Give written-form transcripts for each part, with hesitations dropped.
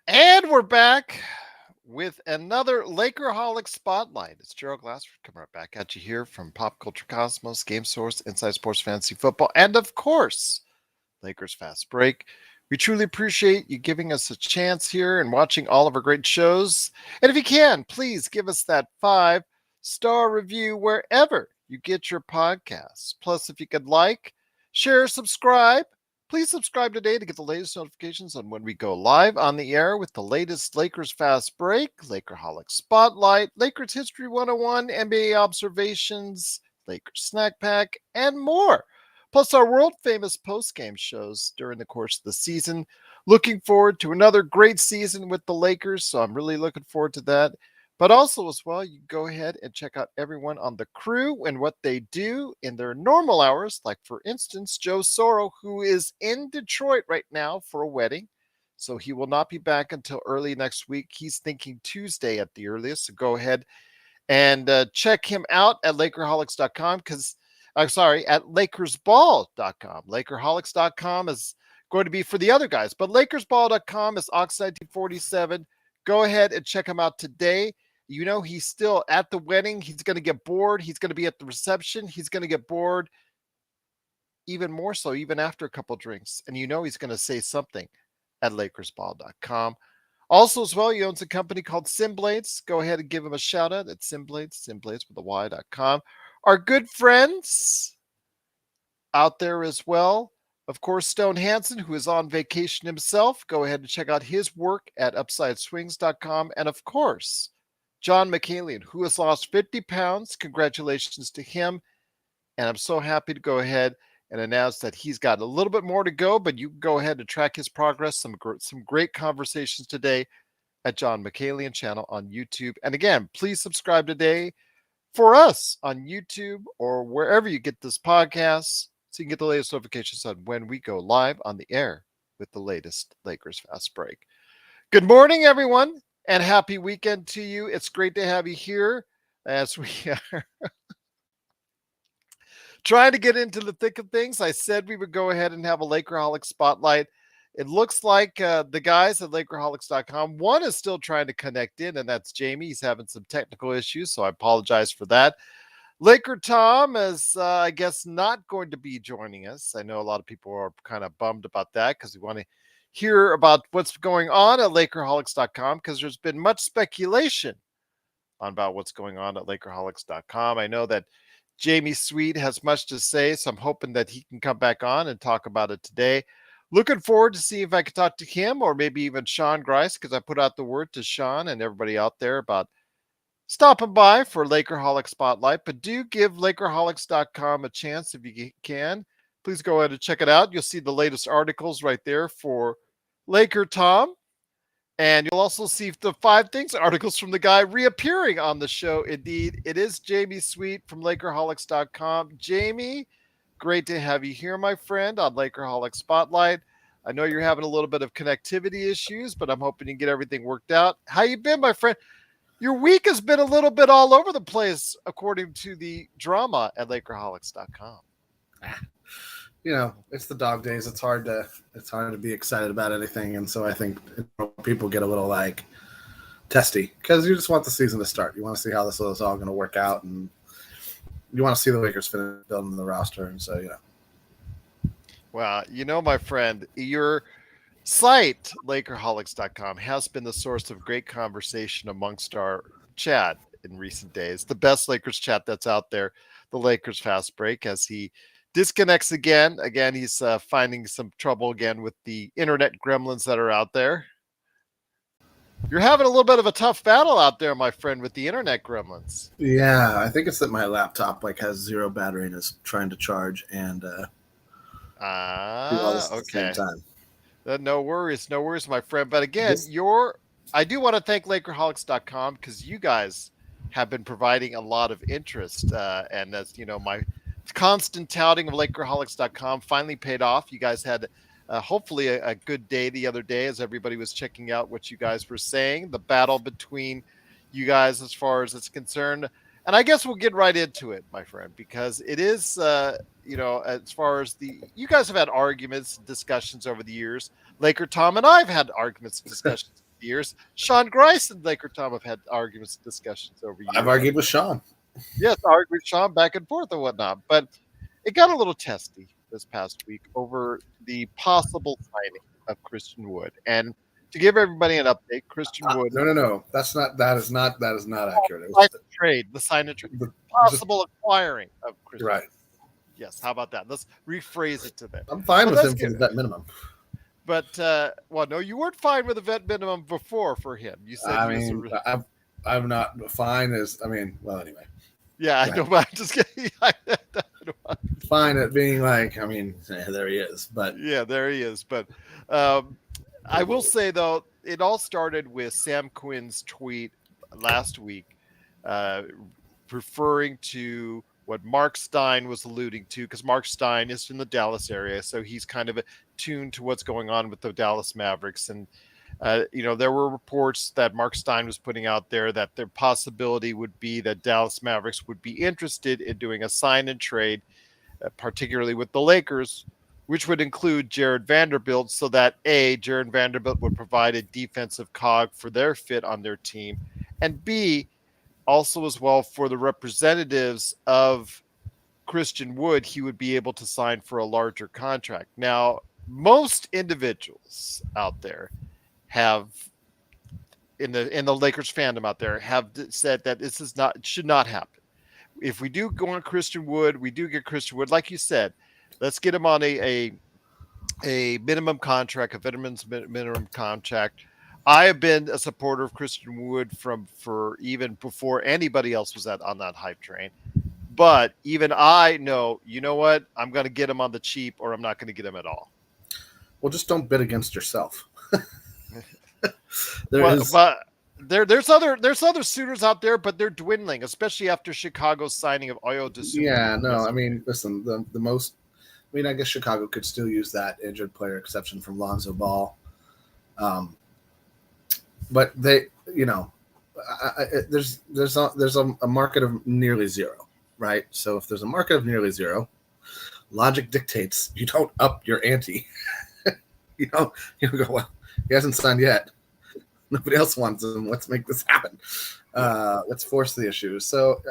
And we're back with another Lakerholics Spotlight. It's Gerald Glassford coming right back at you here from Pop Culture Cosmos, Game Source, Inside Sports Fantasy Football, and of course, Lakers Fast Break. We truly appreciate you giving us a chance here and watching all of our great shows. And if you can, please give us that 5-star review wherever you get your podcasts. Plus, if you could like, share, subscribe, please subscribe today to get the latest notifications on when we go live on the air with the latest Lakers Fast Break, Lakerholics Spotlight, Lakers History 101, NBA Observations, Lakers Snack Pack, and more. Plus, our world famous post game shows during the course of the season. Looking forward to another great season with the Lakers, so I'm really looking forward to that. But also, as well, you can go ahead and check out everyone on the crew and what they do in their normal hours. Like, for instance, Joe Soro, who is in Detroit right now for a wedding. So he will not be back until early next week. He's thinking Tuesday at the earliest. So go ahead and check him out at Lakerholics.com because I'm sorry, at LakersBall.com. Lakerholics.com is going to be for the other guys, but LakersBall.com is Ox1947. Go ahead and check him out today. You know, he's still at the wedding. He's going to get bored. He's going to be at the reception. He's going to get bored even more so, even after a couple drinks. And you know, he's going to say something at LakersBall.com. Also, as well, he owns a company called Simblades. Go ahead and give him a shout out at Simblades with a Y.com. Our good friends out there as well. Of course, Stone Hansen, who is on vacation himself. Go ahead and check out his work at UpsideSwings.com. And of course, John McCallion, who has lost 50 pounds. Congratulations to him. And I'm so happy to go ahead and announce that he's got a little bit more to go, but you can go ahead and track his progress. Some great conversations today at John McCallion channel on YouTube. And again, please subscribe today for us on YouTube or wherever you get this podcast so you can get the latest notifications on when we go live on the air with the latest Lakers Fast Break. Good morning, everyone, and happy weekend to you. It's great to have you here as we are trying to get into the thick of things. I said we would go ahead and have a Lakerholics Spotlight. It looks like the guys at Lakerholics.com, one is still trying to connect in, and that's Jamie. He's having some technical issues, so I apologize for that. Laker Tom is, I guess, not going to be joining us. I know a lot of people are kind of bummed about that because we want to hear about what's going on at Lakerholics.com because there's been much speculation on about what's going on at Lakerholics.com. I know that Jamie Sweet has much to say, so I'm hoping that he can come back on and talk about it today. Looking forward to see if I can talk to him or maybe even Sean Grice, because I put out the word to Sean and everybody out there about stopping by for Lakerholics Spotlight. But do give Lakerholics.com a chance if you can. Please go ahead and check it out. You'll see the latest articles right there for Laker Tom. And you'll also see the 5 things articles from the guy reappearing on the show. Indeed, it is Jamie Sweet from Lakerholics.com. Jamie, great to have you here, my friend, on Lakerholics Spotlight. I know you're having a little bit of connectivity issues, but I'm hoping you can get everything worked out. How you been, my friend? Your week has been a little bit all over the place, according to the drama at Lakerholics.com. It's the dog days. It's hard to be excited about anything, and so I think people get a little like testy because you just want the season to start. You want to see how this is all going to work out, and you want to see the Lakers finish building the roster. And so, Well, my friend, your site, Lakerholics.com, has been the source of great conversation amongst our chat in recent days. The best Lakers chat that's out there, the Lakers Fast Break, as he disconnects again. Again, he's finding some trouble again with the internet gremlins that are out there. You're having a little bit of a tough battle out there, my friend, with the internet gremlins. Yeah, I think it's that my laptop has 0 battery and is trying to charge and do all this at the same time. No worries, my friend. But again, I do want to thank Lakerholics.com because you guys have been providing a lot of interest. And as my constant touting of Lakerholics.com finally paid off. You guys had hopefully a good day the other day as everybody was checking out what you guys were saying, the battle between you guys as far as it's concerned. And I guess we'll get right into it, my friend, because it is, as far as you guys have had arguments, discussions over the years. Laker Tom and I have had arguments, discussions years. Sean Grice and Laker Tom have had arguments and discussions over years. I've argued with Sean. Yes, argued with Sean back and forth and whatnot. But it got a little testy this past week over the possible signing of Christian Wood. And to give everybody an update, Christian Wood. No. That is not accurate. The sign and trade. Possible acquiring of Christian right. Wood. Yes, how about that? Let's rephrase it to that. I'm fine with him for the vet minimum. But no, you weren't fine with the vet minimum before for him. You said I'm not fine as well anyway. Yeah, I know, but I'm just kidding. Fine at being like, there he is. But yeah, there he is. But I will say though, it all started with Sam Quinn's tweet last week, referring to what Mark Stein was alluding to, because Mark Stein is in the Dallas area, so he's kind of attuned to what's going on with the Dallas Mavericks. And there were reports that Mark Stein was putting out there that the possibility would be that Dallas Mavericks would be interested in doing a sign and trade, particularly with the Lakers, which would include Jared Vanderbilt, so that Jared Vanderbilt would provide a defensive cog for their fit on their team, and B, also as well for the representatives of Christian Wood, he would be able to sign for a larger contract. Now, most individuals out there have in the Lakers fandom out there have said that this is should not happen. If we do go on Christian Wood, we do get Christian Wood, like you said, let's get him on a minimum contract, a veteran's minimum contract. I have been a supporter of Christian Wood for even before anybody else was on that hype train. But even I know, you know what? I'm going to get him on the cheap, or I'm not going to get him at all. Well, just don't bet against yourself. There's other suitors out there, but they're dwindling, especially after Chicago's signing of Ayo Dosunmu. Yeah, no, listen, the most. I guess Chicago could still use that injured player exception from Lonzo Ball. But they, there's a market of nearly zero, right? So if there's a market of nearly zero, logic dictates you don't up your ante. you don't go, well, he hasn't signed yet. Nobody else wants him. Let's make this happen. Let's force the issue. So,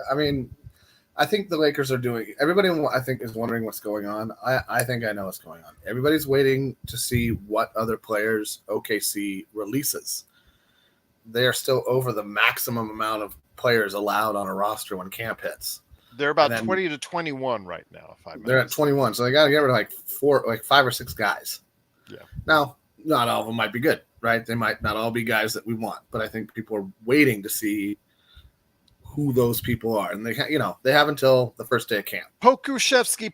I think the Lakers are doing. Everybody, I think, is wondering what's going on. I think I know what's going on. Everybody's waiting to see what other players OKC releases. They are still over the maximum amount of players allowed on a roster when camp hits. They're about 20 to 21 right now. They're at 21, so they got to get rid of 5 or 6 guys. Yeah. Now, not all of them might be good, right? They might not all be guys that we want, but I think people are waiting to see who those people are, and they have until the first day of camp. Pokuševski.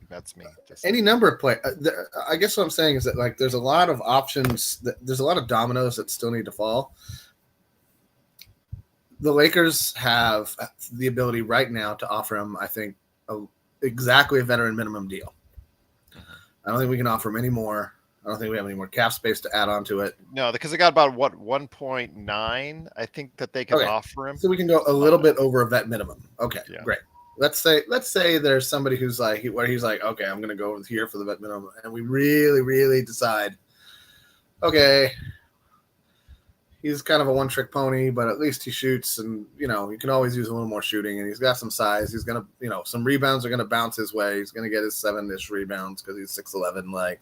That's me. Any number of players. I guess what I'm saying is that there's a lot of options. There's a lot of dominoes that still need to fall. The Lakers have the ability right now to offer him, I think, exactly a veteran minimum deal. I don't think we can offer him any more. I don't think we have any more cap space to add on to it. No, because they got about 1.9, I think, that they can offer him. So we can go a little bit over a vet minimum. Okay, great. Let's say there's somebody who's where he's like, okay, I'm going to go over here for the vet minimum, and we really, really decide, okay, he's kind of a one-trick pony, but at least he shoots, and you can always use a little more shooting, and he's got some size. He's gonna, some rebounds are gonna bounce his way. He's gonna get his 7-ish rebounds because he's 6'11".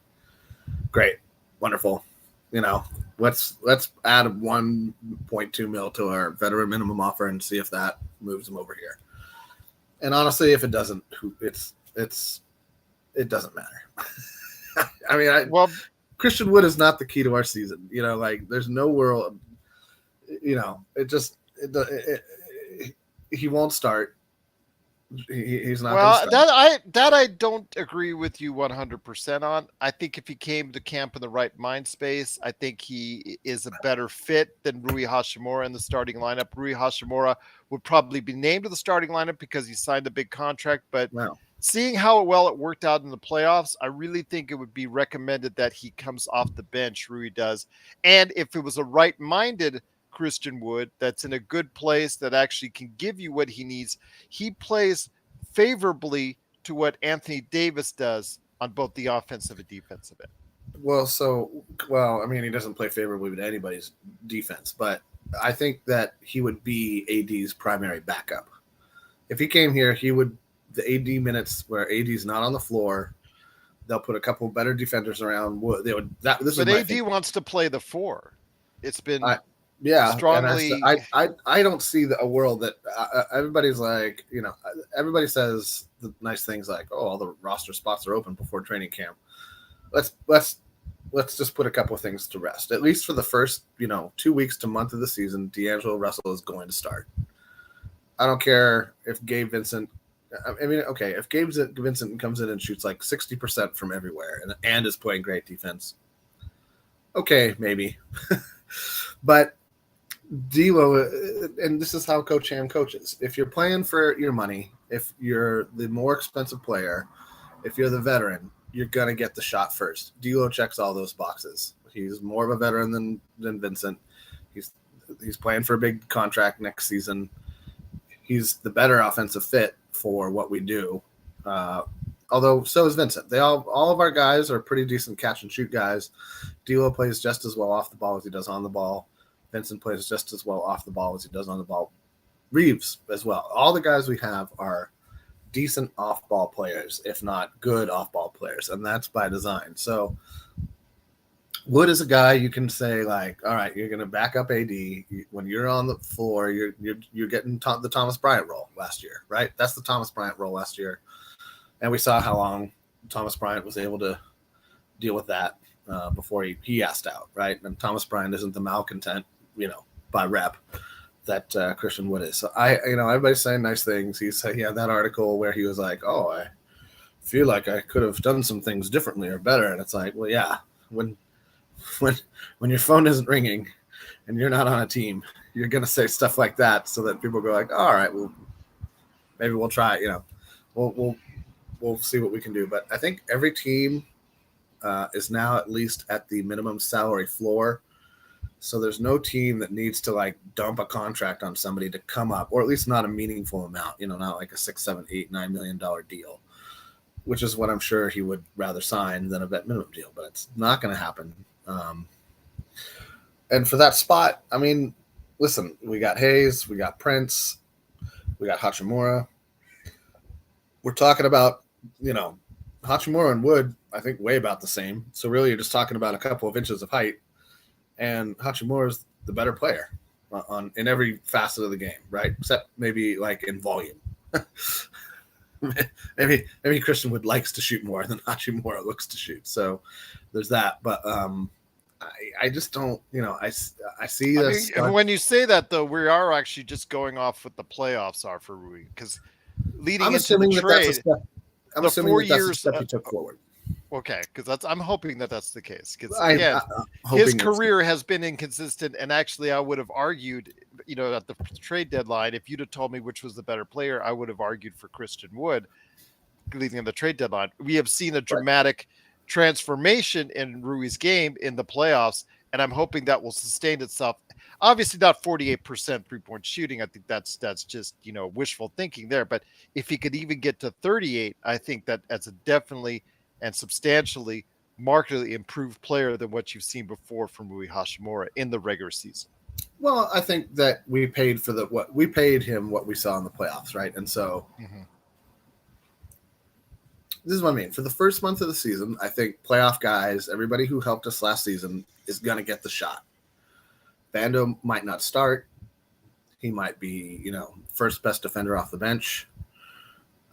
Great, wonderful. Let's add 1.2 mil to our veteran minimum offer and see if that moves him over here. And honestly, if it doesn't, it doesn't matter. Christian Wood is not the key to our season. There's no world. He won't start. He's not. Well, that I don't agree with you 100% on. I think if he came to camp in the right mind space, I think he is a better fit than Rui Hachimura in the starting lineup. Rui Hachimura would probably be named to the starting lineup because he signed a big contract. But seeing how well it worked out in the playoffs, I really think it would be recommended that he comes off the bench. Rui does, and if it was a right-minded Christian Wood that's in a good place that actually can give you what he needs, he plays favorably to what Anthony Davis does on both the offensive and defensive end. I mean, he doesn't play favorably with anybody's defense, but I think that he would be AD's primary backup. If he came here, he would the AD minutes where AD's not on the floor. They'll put a couple better defenders around. They would that. This is But my AD thing. wants to play the 4. It's been Strongly. strongly. I don't see a world that everybody's like, everybody says the nice things like, oh, all the roster spots are open before training camp. Let's just put a couple of things to rest. At least for the first 2 weeks to month of the season, D'Angelo Russell is going to start. I don't care if Gabe Vincent. I mean, okay, if Gabe Vincent comes in and shoots like 60% from everywhere and is playing great defense, okay, maybe. But D'Lo, and this is how Coach Ham coaches. If you're playing for your money, if you're the more expensive player, if you're the veteran, you're gonna get the shot first. D'Lo checks all those boxes. He's more of a veteran than Vincent. He's playing for a big contract next season. He's the better offensive fit for what we do. Although so is Vincent. All of our guys are pretty decent catch and shoot guys. D'Lo plays just as well off the ball as he does on the ball. Vincent plays just as well off the ball as he does on the ball. Reeves as well. All the guys we have are decent off-ball players, if not good off-ball players, and that's by design. So Wood is a guy you can say, like, all right, you're going to back up AD. When you're on the floor, you're getting the Thomas Bryant role last year, right? That's the Thomas Bryant role last year. And we saw how long Thomas Bryant was able to deal with that before he asked out, right? And Thomas Bryant isn't the malcontent, by rep that Christian Wood is. So everybody's saying nice things. He had that article where he was like, oh, I feel like I could have done some things differently or better. And it's like, well, yeah, when your phone isn't ringing and you're not on a team, you're going to say stuff like that so that people go like, all right, well, maybe we'll try it. We'll see what we can do. But I think every team is now at least at the minimum salary floor. So there's no team that needs to like dump a contract on somebody to come up, or at least not a meaningful amount, not like a $6, $7, $8, $9 million deal, which is what I'm sure he would rather sign than a vet minimum deal, but it's not going to happen. And for that spot, I mean, listen, we got Hayes, we got Prince, we got Hachimura. We're talking about, Hachimura and Wood, I think way about the same. So really you're just talking about a couple of inches of height. And Hachimura is the better player in every facet of the game, right? Except maybe like in volume. maybe Christian Wood likes to shoot more than Hachimura looks to shoot. So there's that. But I just don't, I see this. When you say that, though, we are actually just going off what the playoffs are for Rui, because leading into the trade, I'm assuming 4 years that's a step he took forward. Okay, because I'm hoping that's the case. Because again, his career has been inconsistent, and actually, I would have argued, at the trade deadline, if you'd have told me which was the better player, I would have argued for Christian Wood leading in the trade deadline. We have seen a dramatic transformation in Rui's game in the playoffs, and I'm hoping that will sustain itself. Obviously, not 48% 3-point shooting. I think that's just wishful thinking there. But if he could even get to 38, I think that's a definitely and substantially, markedly improved player than what you've seen before from Rui Hachimura in the regular season. Well, I think that we paid for what we paid him what we saw in the playoffs, right? And so this is what I mean. For the first month of the season, I think playoff guys, everybody who helped us last season, is going to get the shot. Vando might not start. He might be, first best defender off the bench.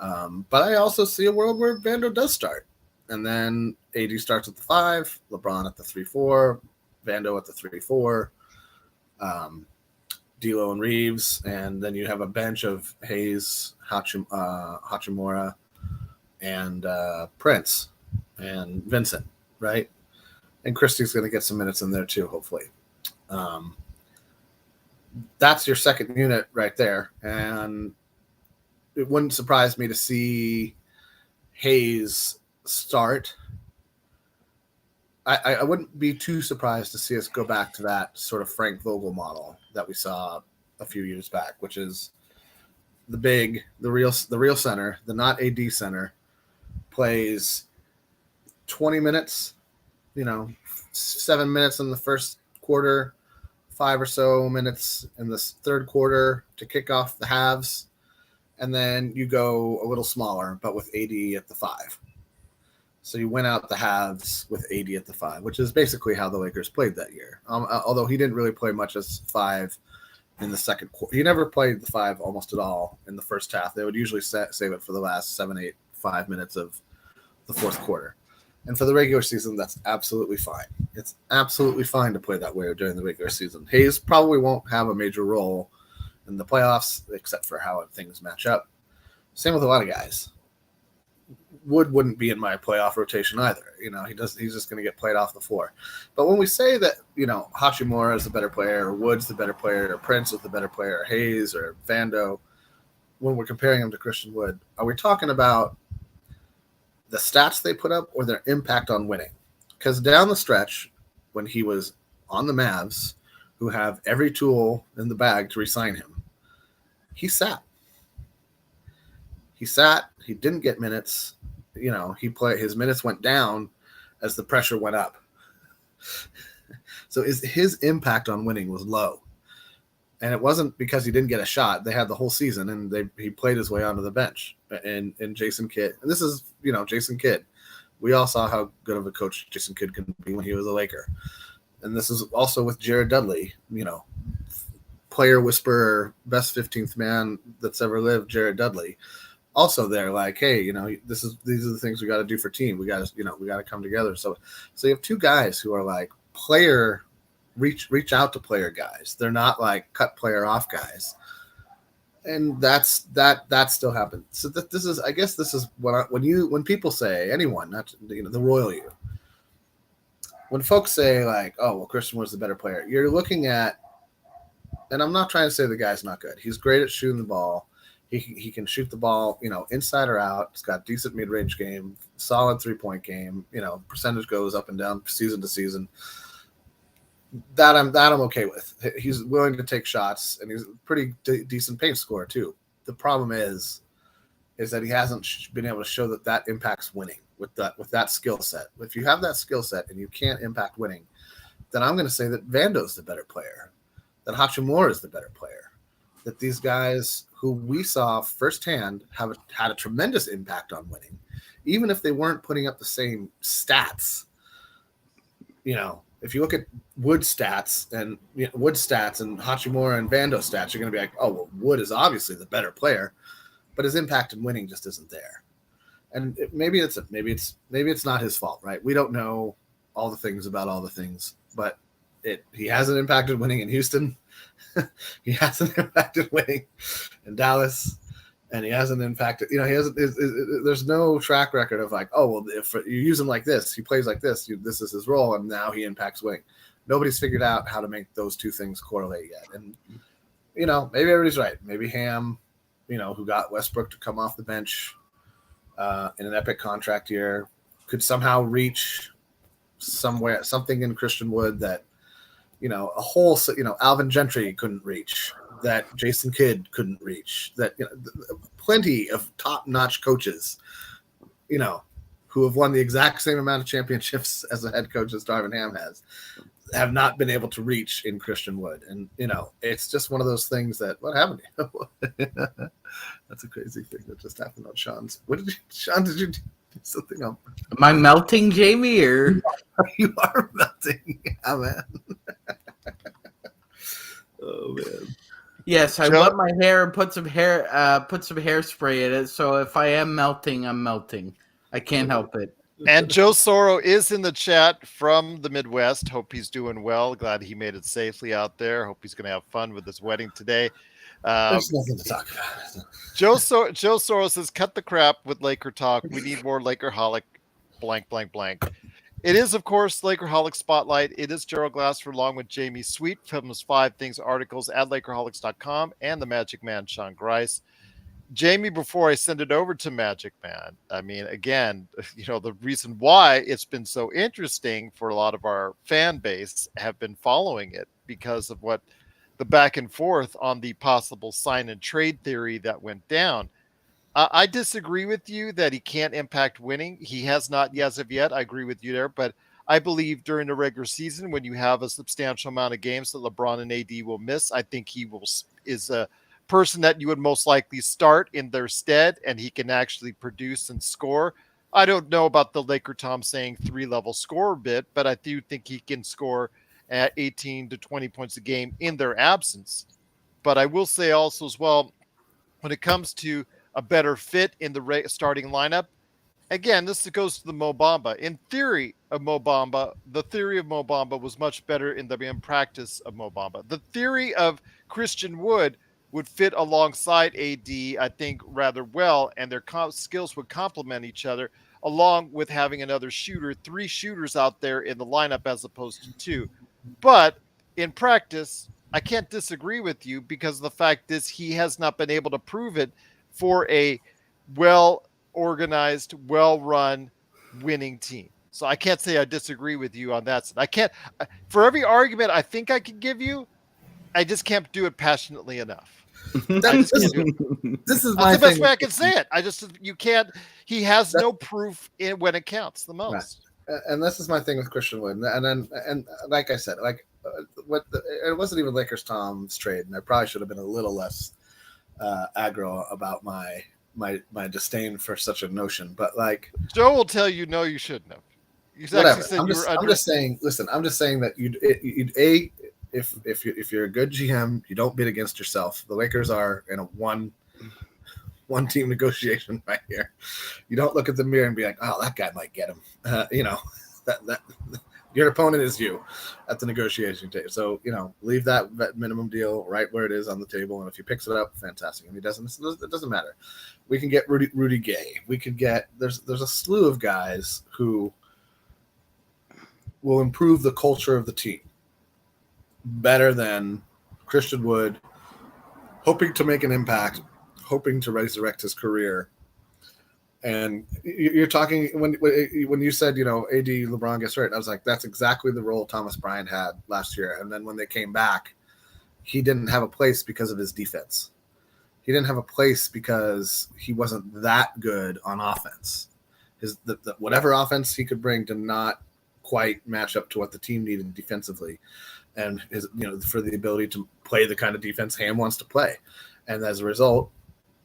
But I also see a world where Vando does start. And then AD starts at the 5, LeBron at the 3-4, Vando at the 3-4, D'Lo and Reeves, and then you have a bench of Hayes, Hachimura, and Prince, and Vincent, right? And Christie's going to get some minutes in there too, hopefully. That's your second unit right there, and it wouldn't surprise me to see Hayes start. I wouldn't be too surprised to see us go back to that sort of Frank Vogel model that we saw a few years back, which is the real center, the not AD center, plays 20 minutes 7 minutes in the first quarter, 5 or so minutes in the third quarter to kick off the halves, and then you go a little smaller, but with 80 at the 5. So you went out the halves with 80 at the 5, which is basically how the Lakers played that year. Although he didn't really play much as 5 in the second quarter. He never played the 5 almost at all in the first half. They would usually save it for the last 7, 8, 5 minutes of the fourth quarter. And for the regular season, that's absolutely fine. It's absolutely fine to play that way during the regular season. Hayes probably won't have a major role in the playoffs, except for how things match up. Same with a lot of guys. Wood wouldn't be in my playoff rotation either. He's just going to get played off the floor. But when we say that, Hachimura is the better player, or Wood's the better player, or Prince is the better player, or Hayes or Vando, when we're comparing him to Christian Wood, are we talking about the stats they put up or their impact on winning? Because down the stretch, when he was on the Mavs, who have every tool in the bag to re-sign him, he sat. He didn't get minutes. His minutes went down as the pressure went up. So his impact on winning was low. And it wasn't because he didn't get a shot. They had the whole season, and he played his way onto the bench. And Jason Kidd, and this is, Jason Kidd. We all saw how good of a coach Jason Kidd can be when he was a Laker. And this is also with Jared Dudley, player whisperer, best 15th man that's ever lived, Jared Dudley. Also, they're like, hey, these are the things we got to do for team. We got to come together. So you have two guys who are like reach out to player guys. They're not like cut player off guys, and that still happens. So this is when people say, anyone, not the royal you, when folks say like, oh well, Christian was the better player, you're looking at, and I'm not trying to say the guy's not good. He's great at shooting the ball. He can shoot the ball, inside or out. He's got decent mid-range game, solid 3-point game. Percentage goes up and down season to season. That I'm okay with. He's willing to take shots, and he's a pretty decent paint scorer too. The problem is that he hasn't been able to show that impacts winning with that skill set. If you have that skill set and you can't impact winning, then I'm going to say that Vando's the better player, that Hachimura is the better player, that these guys who we saw firsthand had a tremendous impact on winning, even if they weren't putting up the same stats. If you look at Wood stats and Hachimura and Vando stats, you're going to be like, oh, well, Wood is obviously the better player, but his impact in winning just isn't there. And maybe it's not his fault, right? We don't know all the things about all the things, but he hasn't impacted winning in Houston. He hasn't impacted winning in Dallas, and he hasn't impacted. There's no track record of like, oh well, if you use him like this, he plays like this. This is his role, and now he impacts winning. Nobody's figured out how to make those two things correlate yet. And maybe everybody's right. Maybe Ham, who got Westbrook to come off the bench in an epic contract year, could somehow reach something in Christian Wood that. Alvin Gentry couldn't reach, that Jason Kidd couldn't reach, that plenty of top-notch coaches, who have won the exact same amount of championships as a head coach as Darvin Ham has, have not been able to reach in Christian Wood. And it's just one of those things that what happened to you? That's a crazy thing that just happened on Sean's. Sean, did you do something else? Am I melting, Jamie, or you are melting? Yeah, man. Oh man. Yes, I wet my hair and put some hairspray in it. So if I am melting, I'm melting. I can't help it. And Joe Soro is in the chat from the Midwest. Hope he's doing well. Glad he made it safely out there. Hope he's going to have fun with his wedding today. There's nothing to talk about. Joe Soro says, cut the crap with Laker talk. We need more Lakerholic blank, blank, blank. It is, of course, Lakerholics Spotlight. It is Gerald Glassford along with Jamie Sweet from his 5 Things articles at Lakerholics.com and the MagicMan, Sean Grice. Jamie, before I send it over to MagicMan, I mean, again, the reason why it's been so interesting for a lot of our fan base have been following it because of what the back and forth on the possible sign and trade theory that went down. I disagree with you that he can't impact winning. He has not as of yet. I agree with you there, but I believe during the regular season, when you have a substantial amount of games that LeBron and AD will miss, I think he is a person that you would most likely start in their stead, and he can actually produce and score. I don't know about the Laker Tom saying 3-level scorer bit, but I do think he can score at 18 to 20 points a game in their absence. But I will say also as well, when it comes to a better fit in the starting lineup, again, this goes to the Mo Bamba. In theory of Mo Bamba, the theory of Mo Bamba was much better in practice of Mo Bamba. The theory of Christian Wood would fit alongside AD, I think, rather well, and their skills would complement each other, along with having another shooter, 3 shooters out there in the lineup as opposed to 2. But in practice, I can't disagree with you because the fact is he has not been able to prove it for a well organized, well-run, winning team. So I can't say I disagree with you on that. I can't, for every argument I think I can give you, I just can't do it passionately enough. This is my That's the best thing. way I can say it. You can't, he has no proof when it counts the most. Right. And this is my thing with Christian Wood. And like I said, it wasn't even Lakers Tom's trade, and I probably should have been a little less aggro about my disdain for such a notion, but like Joe will tell you, no, you shouldn't have. Whatever. I'm just saying. Listen, I'm just saying that if you're a good GM, you don't bid against yourself. The Lakers are in a one team negotiation right here. You don't look at the mirror and be like, oh, that guy might get him. That your opponent is you at the negotiation table. So, leave that minimum deal right where it is on the table. And if he picks it up, fantastic. If he doesn't, it doesn't matter. We can get Rudy Gay. We could get, there's a slew of guys who will improve the culture of the team better than Christian Wood, hoping to make an impact, hoping to resurrect his career. And you're talking when you said, AD LeBron gets hurt, I was like, that's exactly the role Thomas Bryant had last year. And then when they came back, he didn't have a place because of his defense. He didn't have a place because he wasn't that good on offense. Whatever offense he could bring did not quite match up to what the team needed defensively, and for the ability to play the kind of defense Ham wants to play. And as a result,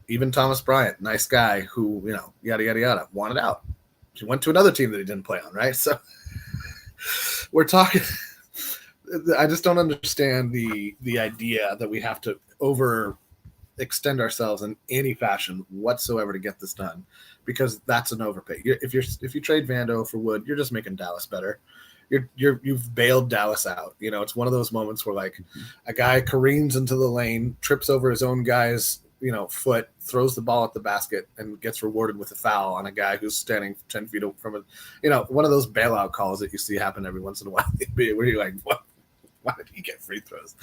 even Thomas Bryant, nice guy who, yada, yada, yada, wanted out. He went to another team that he didn't play on, right? So we're talking – I just don't understand the idea that we have to overextend ourselves in any fashion whatsoever to get this done, because that's an overpay. If you trade Vando for Wood, you're just making Dallas better. You've bailed Dallas out. It's one of those moments where like a guy careens into the lane, trips over his own guy's foot, throws the ball at the basket, and gets rewarded with a foul on a guy who's standing 10 feet from it. One of those bailout calls that you see happen every once in a while, where you're like, what? Why did he get free throws?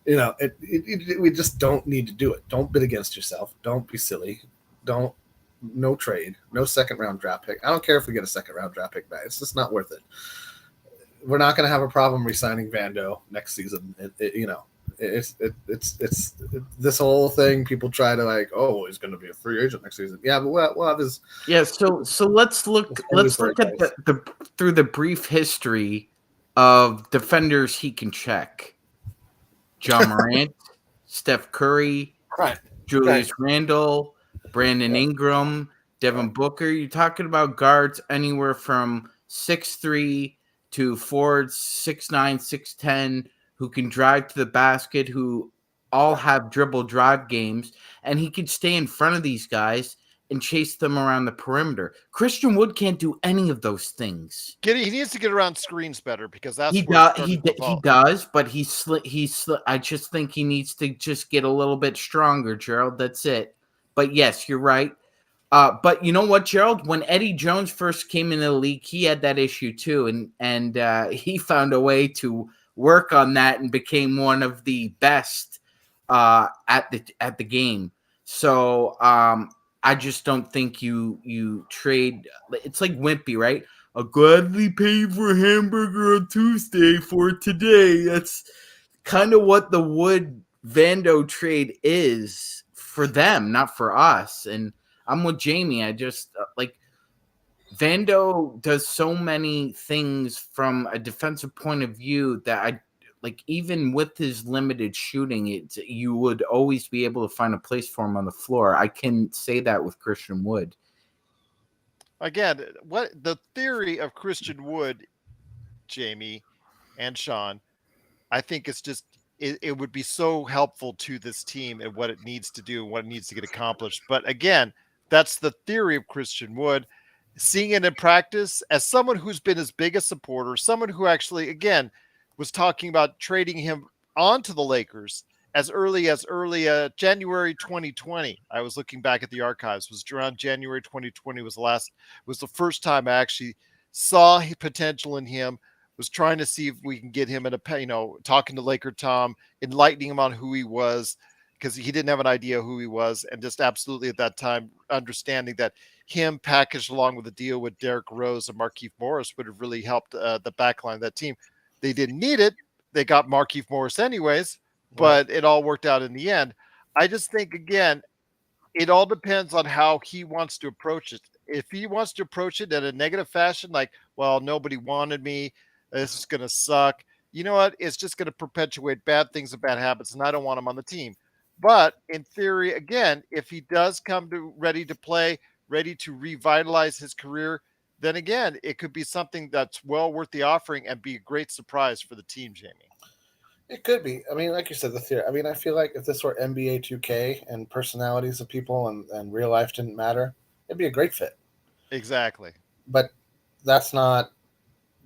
We just don't need to do it. Don't bid against yourself. Don't be silly. No trade, no second round draft pick. I don't care if we get a second round draft pick back. It's just not worth it. We're not going to have a problem re-signing Vando next season. It's this whole thing. People try to like, oh, he's going to be a free agent next season. Yeah, but we'll have his. Yeah. So let's look at the through the brief history of defenders he can check. John Morant, Steph Curry, right, Julius Randle, Brandon Ingram, Devin Booker. You're talking about guards anywhere from 6'3" to forwards 6'9", 6'10", who can drive to the basket, who all have dribble drive games, and he could stay in front of these guys and chase them around the perimeter. Christian Wood can't do any of those things. He needs to get around screens better, because that's he does, but I just think he needs to just get a little bit stronger, Gerald. That's it. But yes, you're right. But you know what, Gerald? When Eddie Jones first came in the league, he had that issue too, and he found a way to work on that and became one of the best at the game. So I just don't think you trade. It's like Wimpy, right? I'll gladly pay for a hamburger on Tuesday for today. That's kind of what the Wood Vando trade is for them, not for us. And I'm with Jamie. I just Vando does so many things from a defensive point of view that I like. Even with his limited shooting, you would always be able to find a place for him on the floor. I can say that with Christian Wood. Again, what the theory of Christian Wood, Jamie and Sean, I think it's just it would be so helpful to this team and what it needs to do and what it needs to get accomplished. But again, that's the theory of Christian Wood. Seeing it in practice, as someone who's been his biggest supporter, someone who actually, again, was talking about trading him onto the Lakers as early January 2020. I was looking back at the archives. It was around January 2020 was the first time I actually saw potential in him. Was trying to see if we can get him in talking to Laker Tom, enlightening him on who he was, because he didn't have an idea who he was, and just absolutely at that time understanding that him packaged along with a deal with Derrick Rose and Markieff Morris would have really helped the backline of that team. They didn't need it. They got Markieff Morris anyways, but it all worked out in the end. I just think, again, it all depends on how he wants to approach it. If he wants to approach it in a negative fashion, like, well, nobody wanted me, this is going to suck. You know what? It's just going to perpetuate bad things and bad habits, and I don't want him on the team. But in theory, again, if he does come to ready to play, ready to revitalize his career, then again, it could be something that's well worth the offering and be a great surprise for the team, Jamie. It could be. I mean, like you said, the theory. I mean, I feel like if this were NBA 2K and personalities of people and real life didn't matter, it'd be a great fit. Exactly. But that's not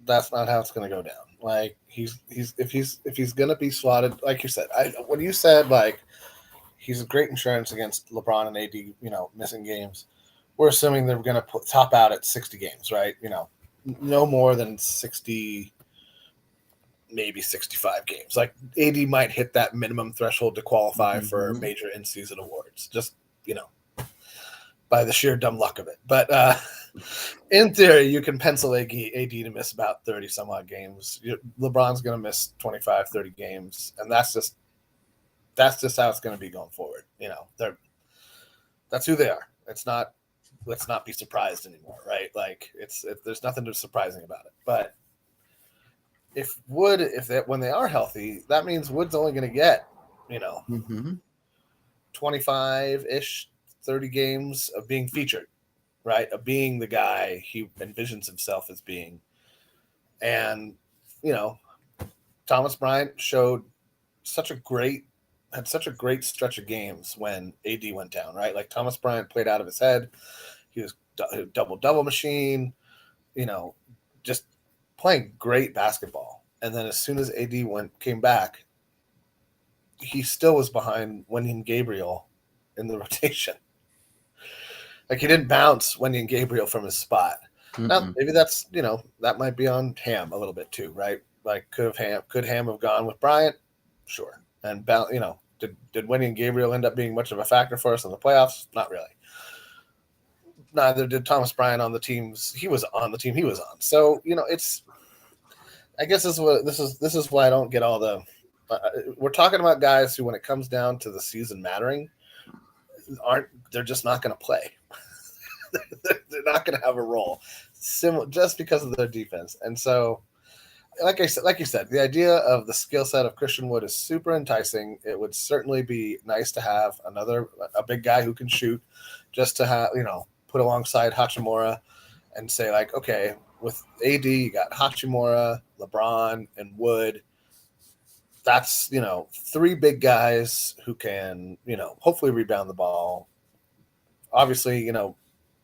how it's going to go down. Like if he's going to be slotted, like you said, when you said like he's a great insurance against LeBron and AD, missing games, we're assuming they're going to top out at 60 games, right? No more than 60, maybe 65 games. Like AD might hit that minimum threshold to qualify for major in-season awards. Just by the sheer dumb luck of it. But in theory, you can pencil AD to miss about 30 some odd games. LeBron's going to miss 25, 30 games. And that's just how it's going to be going forward. That's who they are. Let's not be surprised anymore, right? Like there's nothing too surprising about it. But when they are healthy, that means Wood's only going to get, 25-ish, 30 games of being featured, right? Of being the guy he envisions himself as being. And, Thomas Bryant had such a great stretch of games when AD went down, right? Like Thomas Bryant played out of his head. He was a double machine, just playing great basketball. And then as soon as AD came back, he still was behind Wenyen Gabriel in the rotation. Like he didn't bounce Wenyen Gabriel from his spot. Now, maybe that's, that might be on Ham a little bit too, right? Like could Ham have gone with Bryant? Sure. And did Wenyen Gabriel end up being much of a factor for us in the playoffs? Not really. Neither did Thomas Bryant on the teams he was on. So, I guess this is why I don't get all the we're talking about guys who, when it comes down to the season mattering, they're just not going to play. They're not going to have a role just because of their defense. And so, like you said, the idea of the skill set of Christian Wood is super enticing. It would certainly be nice to have a big guy who can shoot, just to have, put alongside Hachimura and say like, okay, with AD, you got Hachimura, LeBron, and Wood. That's, three big guys who can, hopefully rebound the ball. Obviously,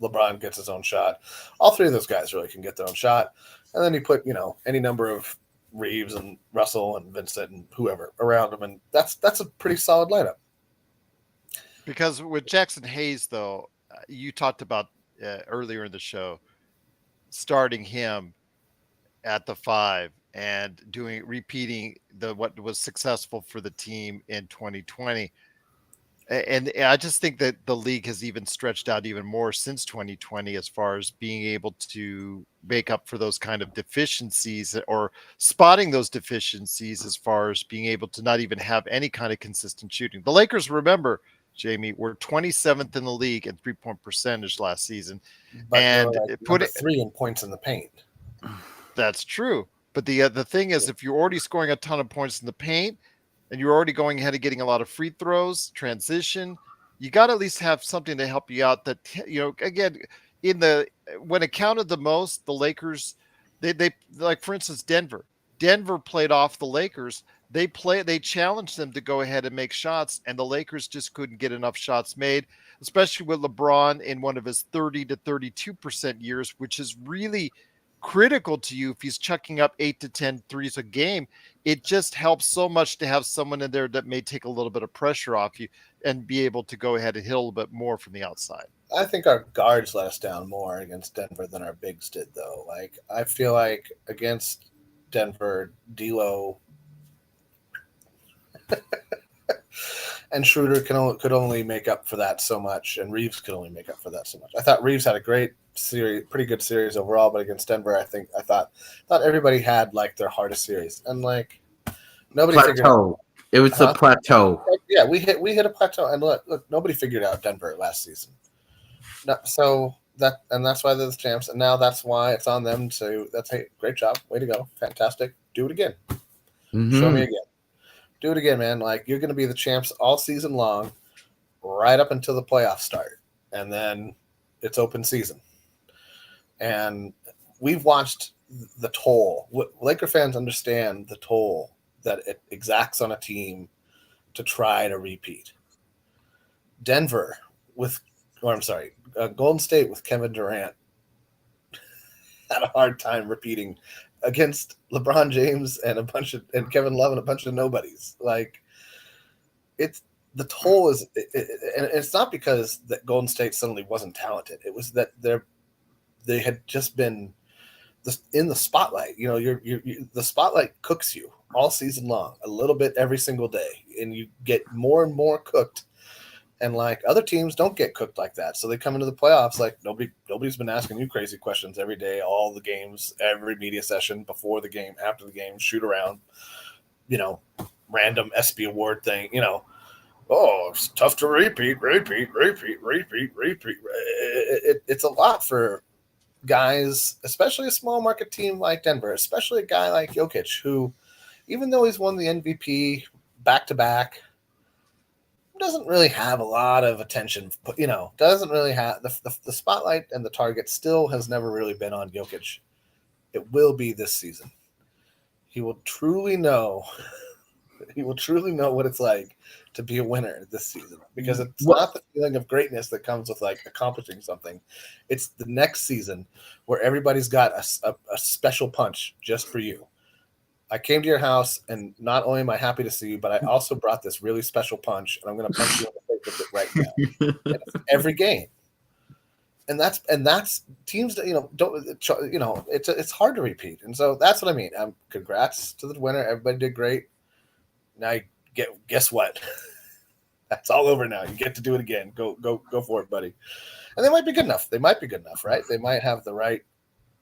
LeBron gets his own shot. All three of those guys really can get their own shot. And then you put, any number of Reeves and Russell and Vincent and whoever around them. And that's a pretty solid lineup. Because with Jackson Hayes, though, you talked about earlier in the show, starting him at the 5 and repeating what was successful for the team in 2020. And I just think that the league has even stretched out even more since 2020 as far as being able to make up for those kind of deficiencies or spotting those deficiencies as far as being able to not even have any kind of consistent shooting. The Lakers, remember, Jamie, were 27th in the league in 3-point percentage last season. But And they're like put number it 3 in points in the paint. That's true. But the thing is, if you're already scoring a ton of points in the paint and you're already going ahead and getting a lot of free throws, transition, you got to at least have something to help you out. That, again, when it counted the most, the Lakers, they like, for instance, Denver played off the Lakers. They challenged them to go ahead and make shots, and the Lakers just couldn't get enough shots made, especially with LeBron in one of his 30 to 32% years, which is really critical to you. If he's chucking up 8 to 10 threes a game, it just helps so much to have someone in there that may take a little bit of pressure off you and be able to go ahead and hit a little bit more from the outside. I think our guards let us down more against Denver than our bigs did, though. Like, I feel like against Denver, D'Lo and Schroeder could only make up for that so much, and Reeves could only make up for that so much. I thought Reeves had a great series, pretty good series overall, but against Denver, I thought everybody had like their hardest series, and like nobody figured out. It was the plateau. Yeah, we hit a plateau, and look, nobody figured out Denver last season. So that's why they're the champs, and now that's why it's on them to. That's a great job, way to go, fantastic. Do it again. Mm-hmm. Show me again. Do it again, man. Like, you're going to be the champs all season long, right up until the playoffs start, and then it's open season. And we've watched the toll. Laker fans understand the toll that it exacts on a team to try to repeat. Golden State with Kevin Durant had a hard time repeating against LeBron James and Kevin Love and a bunch of nobodies. Like, it's the toll is, and it's not because that Golden State suddenly wasn't talented. It was that they had just been in the spotlight. The spotlight cooks you all season long, a little bit every single day, and you get more and more cooked. And like, other teams don't get cooked like that, so they come into the playoffs like nobody's been asking you crazy questions every day, all the games, every media session, before the game, after the game, shoot around, random ESPY award thing, oh, it's tough to repeat. It's a lot for guys, especially a small market team like Denver, especially a guy like Jokic, who, even though he's won the MVP back-to-back, doesn't really have a lot of attention, doesn't really have the spotlight, and the target still has never really been on Jokic. It will be this season. He will truly know what it's like to be a winner this season, because it's not the feeling of greatness that comes with like accomplishing something. It's the next season where everybody's got a special punch just for you. I came to your house, and not only am I happy to see you, but I also brought this really special punch, and I'm going to punch you in the face with it right now. And it's every game, and that's teams that don't it's hard to repeat, and so that's what I mean. Congrats to the winner. Everybody did great. Now guess what? That's all over now. You get to do it again. Go for it, buddy. And they might be good enough. Right? They might have the right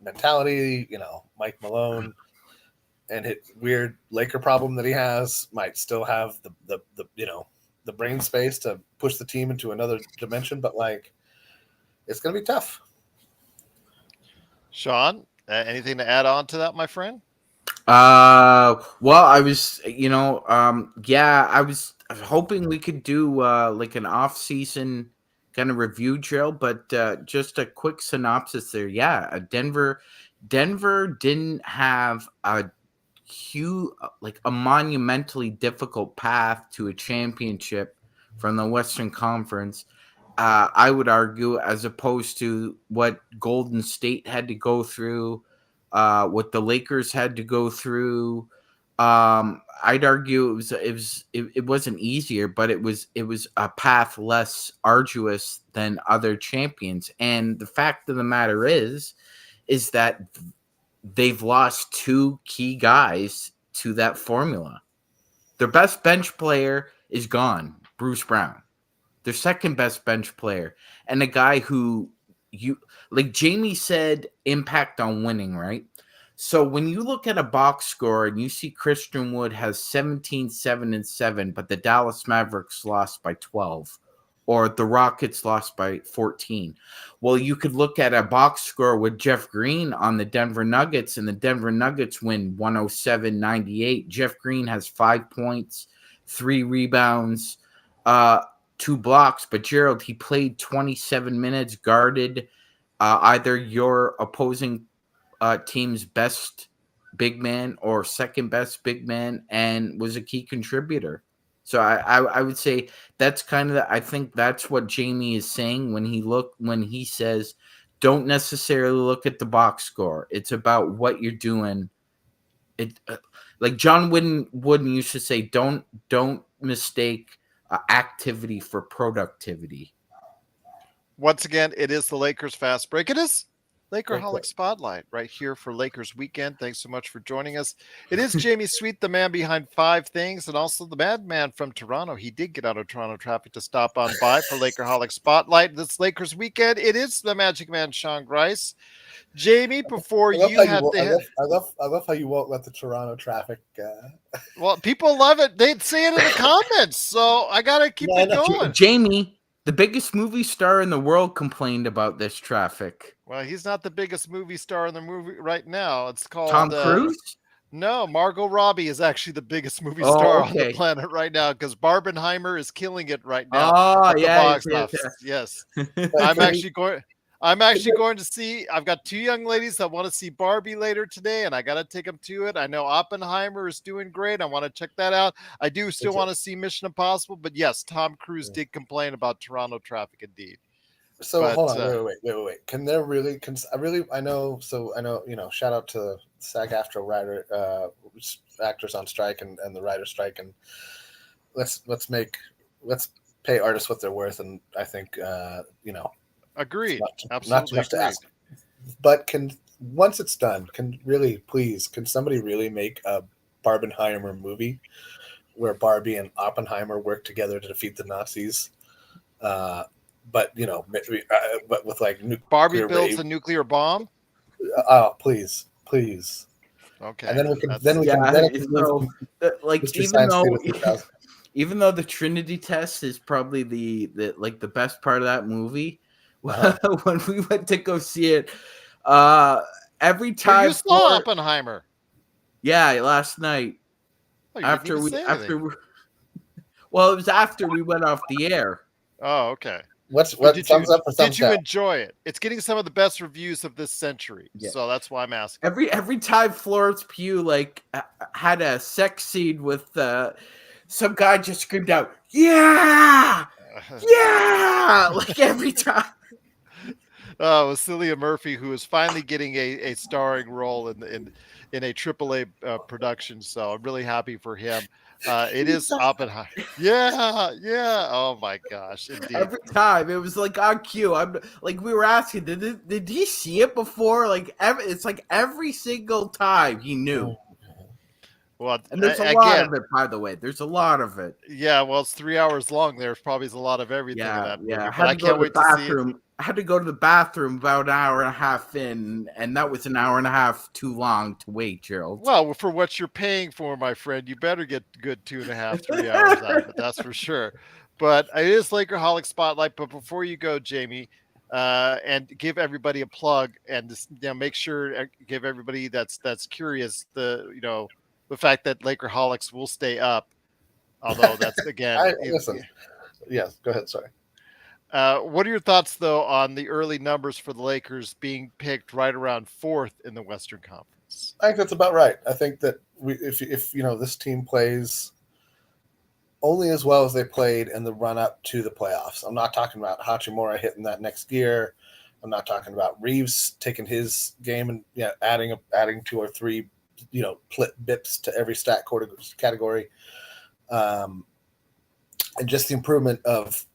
mentality. Mike Malone and his weird Laker problem that he has might still have the brain space to push the team into another dimension, but like, it's going to be tough. Sean, anything to add on to that, my friend? Well, I was, I was hoping we could do like an off-season kind of review, Gerald, but just a quick synopsis there. Yeah, Denver didn't have a monumentally difficult path to a championship from the Western Conference. I would argue, as opposed to what Golden State had to go through, what the Lakers had to go through. I'd argue it wasn't easier, but it was a path less arduous than other champions. And the fact of the matter is that they've lost two key guys to that formula. Their best bench player is gone, Bruce Brown. Their second best bench player, and a guy who, like Jamie said, impact on winning, right? So when you look at a box score and you see Christian Wood has 17, 7, and 7, but the Dallas Mavericks lost by 12, or the Rockets lost by 14. Well, you could look at a box score with Jeff Green on the Denver Nuggets, and the Denver Nuggets win 107-98. Jeff Green has 5 points, 3 rebounds, 2 blocks. But Gerald, he played 27 minutes, guarded either your opposing team's best big man or second best big man, and was a key contributor. So I would say that's kind of I think that's what Jamie is saying when he says don't necessarily look at the box score. It's about what you're doing. It like John Wooden used to say, don't mistake activity for productivity. Once again, it is the Lakers Fast Break. It is Lakerholics Spotlight right here for Lakers Weekend. Thanks so much for joining us. It is Jamie Sweet, the man behind 5 Things, and also the madman from Toronto. He did get out of Toronto traffic to stop on by for Lakerholics Spotlight. This Lakers Weekend. It is the MagicMan, Sean Grice. Jamie, before I love how you won't let the Toronto traffic. Well, people love it. They'd say it in the comments, so I gotta keep it going. Jamie, the biggest movie star in the world, complained about this traffic. Well, he's not the biggest movie star in the movie right now. It's called Tom Cruise. No, Margot Robbie is actually the biggest movie star on the planet right now because Barbenheimer is killing it right now. Oh, yes. I'm actually going to see. I've got 2 young ladies that want to see Barbie later today, and I got to take them to it. I know Oppenheimer is doing great. I want to check that out. I do still want to see Mission Impossible, but yes, Tom Cruise did complain about Toronto traffic indeed. So hold on, wait. Can there really? I know. Shout out to SAG-AFTRA writer actors on strike and the writer strike, and let's pay artists what they're worth. And I think agreed. Absolutely not too much to ask. But once it's done, can somebody really make a Barbenheimer movie where Barbie and Oppenheimer work together to defeat the Nazis? But with like Barbie builds a nuclear bomb. Oh, please. Okay. And then even though the Trinity test is probably the best part of that movie, when we went to go see it, every time you saw Oppenheimer. Yeah, last night. Oh, it was after we went off the air. Oh, okay. Thumbs up or thumbs down? Did you enjoy it? It's getting some of the best reviews of this century, so that's why I'm asking. Every time Florence Pugh had a sex scene with some guy, just screamed out, "Yeah, yeah!" Like every time. It was Cillian Murphy, who is finally getting a starring role in a AAA production. So I'm really happy for him. It is Oppenheimer. Yeah. Oh my gosh. Indeed. Every time it was like on cue. I'm like, we were asking, did he see it before? It's like every single time he knew. Well, and there's a lot of it, by the way. There's a lot of it. Yeah, well, it's 3 hours long. There's probably a lot of everything in that movie. Yeah. But I can't wait to see it. I had to go to the bathroom about an hour and a half in, and that was an hour and a half too long to wait, Gerald. Well, for what you're paying for, my friend, you better get good 2.5, 3 hours out of it. That's for sure. But it is Lakerholics Spotlight. But before you go, Jamie, and give everybody a plug, and just, make sure give everybody that's curious the fact that Lakerholics will stay up. Although that's again, listen. Yes, go ahead. Sorry. What are your thoughts, though, on the early numbers for the Lakers being picked right around 4th in the Western Conference? I think that's about right. I think that if this team plays only as well as they played in the run-up to the playoffs. I'm not talking about Hachimura hitting that next gear. I'm not talking about Reeves taking his game and adding 2 or 3 bips to every stat category, and just the improvement of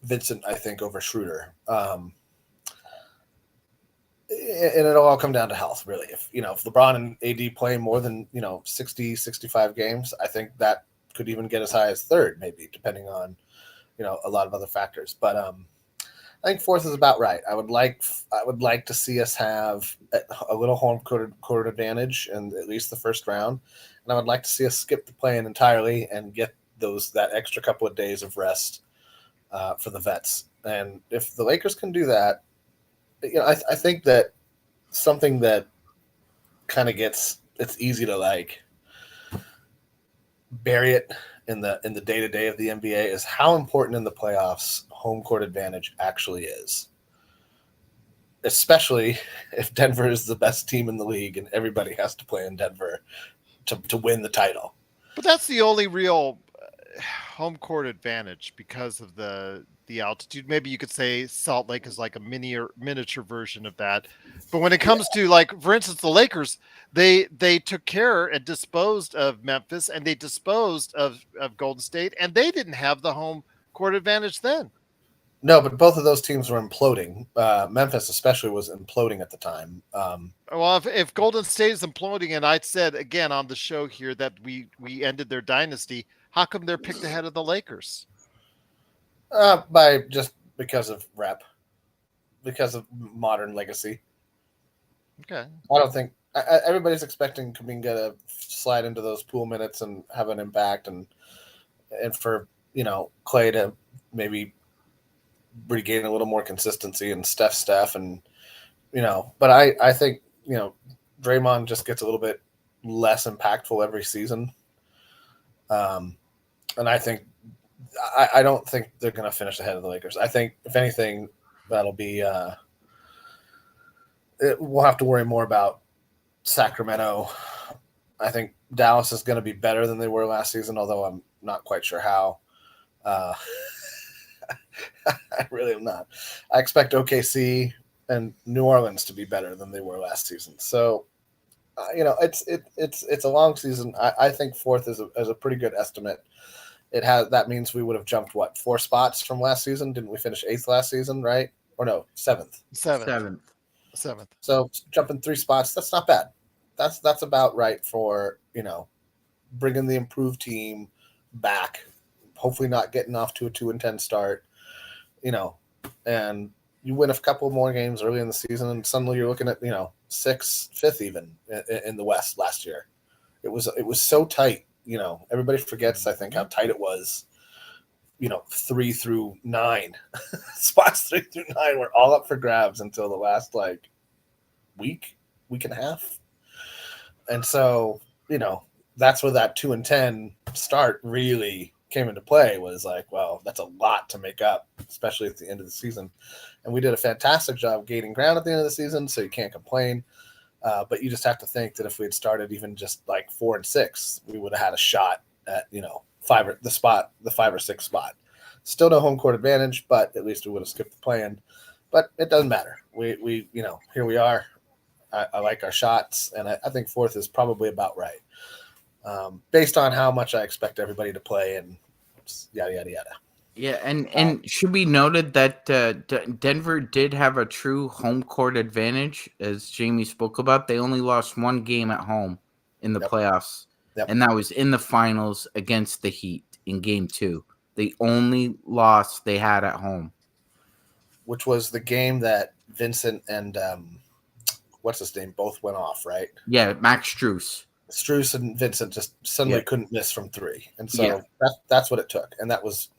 Vincent, I think, over Schroeder. And it'll all come down to health, really. If LeBron and AD play more than 60, 65 games, I think that could even get as high as 3rd, maybe, depending on a lot of other factors. But I think 4th is about right. I would like to see us have a little home court advantage in at least the first round, and I would like to see us skip the play-in entirely and get that extra couple of days of rest. for the vets. And if the Lakers can do that, I think that something that kind of it's easy to like bury it in the day-to-day of the NBA is how important in the playoffs home court advantage actually is. Especially if Denver is the best team in the league and everybody has to play in Denver to win the title. But that's the only real home court advantage because of the altitude. Maybe you could say Salt Lake is like a miniature version of that. But when it comes to, like, for instance, the Lakers, they took care and disposed of Memphis, and they disposed of Golden State, and they didn't have the home court advantage then. No, but both of those teams were imploding. Memphis especially was imploding at the time. Well, if Golden State is imploding, and I said again on the show here that we ended their dynasty, how come they're picked ahead of the Lakers? Because of rep, because of modern legacy. Okay. I don't think everybody's expecting Kuminga to slide into those pool minutes and have an impact, and for Clay to maybe regain a little more consistency and Steph, and but I think Draymond just gets a little bit less impactful every season. And I think I don't think they're going to finish ahead of the Lakers. I think if anything, that'll be we'll have to worry more about Sacramento. I think Dallas is going to be better than they were last season, although I'm not quite sure how. I really am not. I expect OKC and New Orleans to be better than they were last season. So, it's a long season. I think fourth is a pretty good estimate. That means we would have jumped 4 spots from last season? Didn't we finish 8th last season, right? Or no, 7th. 7th. So jumping 3 spots, that's not bad. That's about right for bringing the improved team back. Hopefully not getting off to a 2-10 start. And you win a couple more games early in the season, and suddenly you're looking at 6th, 5th even in the West last year. It was so tight. Everybody forgets, I think, how tight it was. 3 through 9 spots, 3 through 9 were all up for grabs until the last week and a half. And so that's where that 2-10 start really came into play. Was like, well, that's a lot to make up, especially at the end of the season. And we did a fantastic job gaining ground at the end of the season, so you can't complain. But you just have to think that if we had started even just 4 and 6, we would have had a shot at the 5 or 6 spot. Still no home court advantage, but at least we would have skipped the play-in. But it doesn't matter. We here we are. I like our shots, and I think 4th is probably about right, based on how much I expect everybody to play and yada yada yada. Yeah, and should be noted that Denver did have a true home court advantage, as Jamie spoke about. They only lost 1 game at home in the playoffs, and that was in the finals against the Heat in Game 2. The only loss they had at home, which was the game that Vincent and what's his name both went off, right? Yeah, Max Strus. Strus and Vincent just suddenly couldn't miss from 3, and so that's what it took, and that was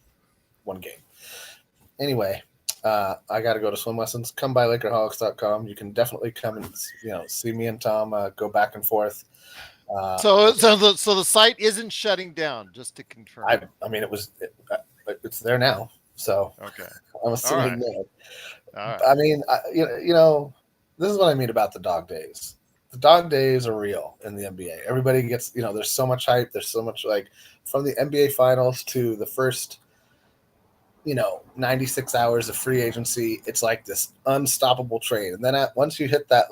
1 game. Anyway, I got to go to swim lessons. Come by Lakerholics.com. You can definitely come and see me and Tom go back and forth. So the site isn't shutting down, just to confirm. I mean, it's there now. So okay, I'm assuming there. Right. I mean, this is what I mean about the dog days. The dog days are real in the NBA. Everybody gets, there's so much hype. There's so much from the NBA finals to the first 96 hours of free agency, it's like this unstoppable train. And then once you hit that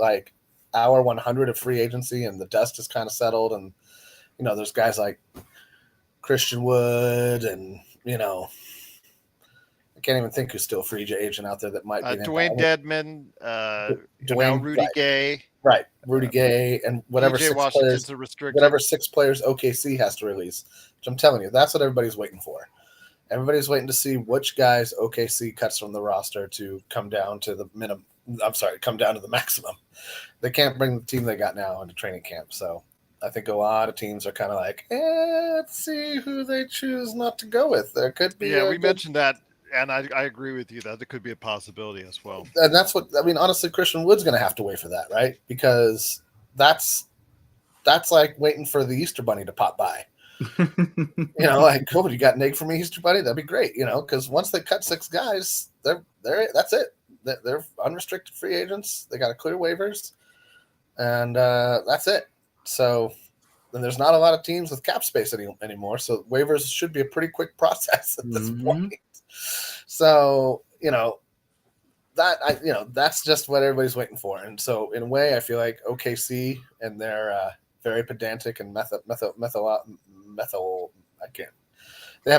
hour 100 of free agency and the dust is kind of settled, and there's guys like Christian Wood and I can't even think who's still a free agent out there that might be Dwayne Dedman, Rudy Gay, right? Rudy Gay, and whatever DJ 6 players, whatever 6 players OKC has to release. Which I'm telling you, that's what everybody's waiting for. Everybody's waiting to see which guys OKC cuts from the roster to come down to the minimum. Come down to the maximum. They can't bring the team they got now into training camp. So I think a lot of teams are kind of let's see who they choose not to go with. There could be. Yeah, we mentioned that And I agree with you that it could be a possibility as well. And that's what I mean. Honestly, Christian Wood's going to have to wait for that, right? Because that's like waiting for the Easter Bunny to pop by. Like, oh, you got an egg for me, Easter Bunny? That'd be great. Because once they cut 6 guys, they're that's it. They're unrestricted free agents. They got to clear waivers, and that's it. So, and there's not a lot of teams with cap space anymore. So waivers should be a pretty quick process at this point. So that's just what everybody's waiting for. And so in a way, I feel like OKC and their very pedantic and they have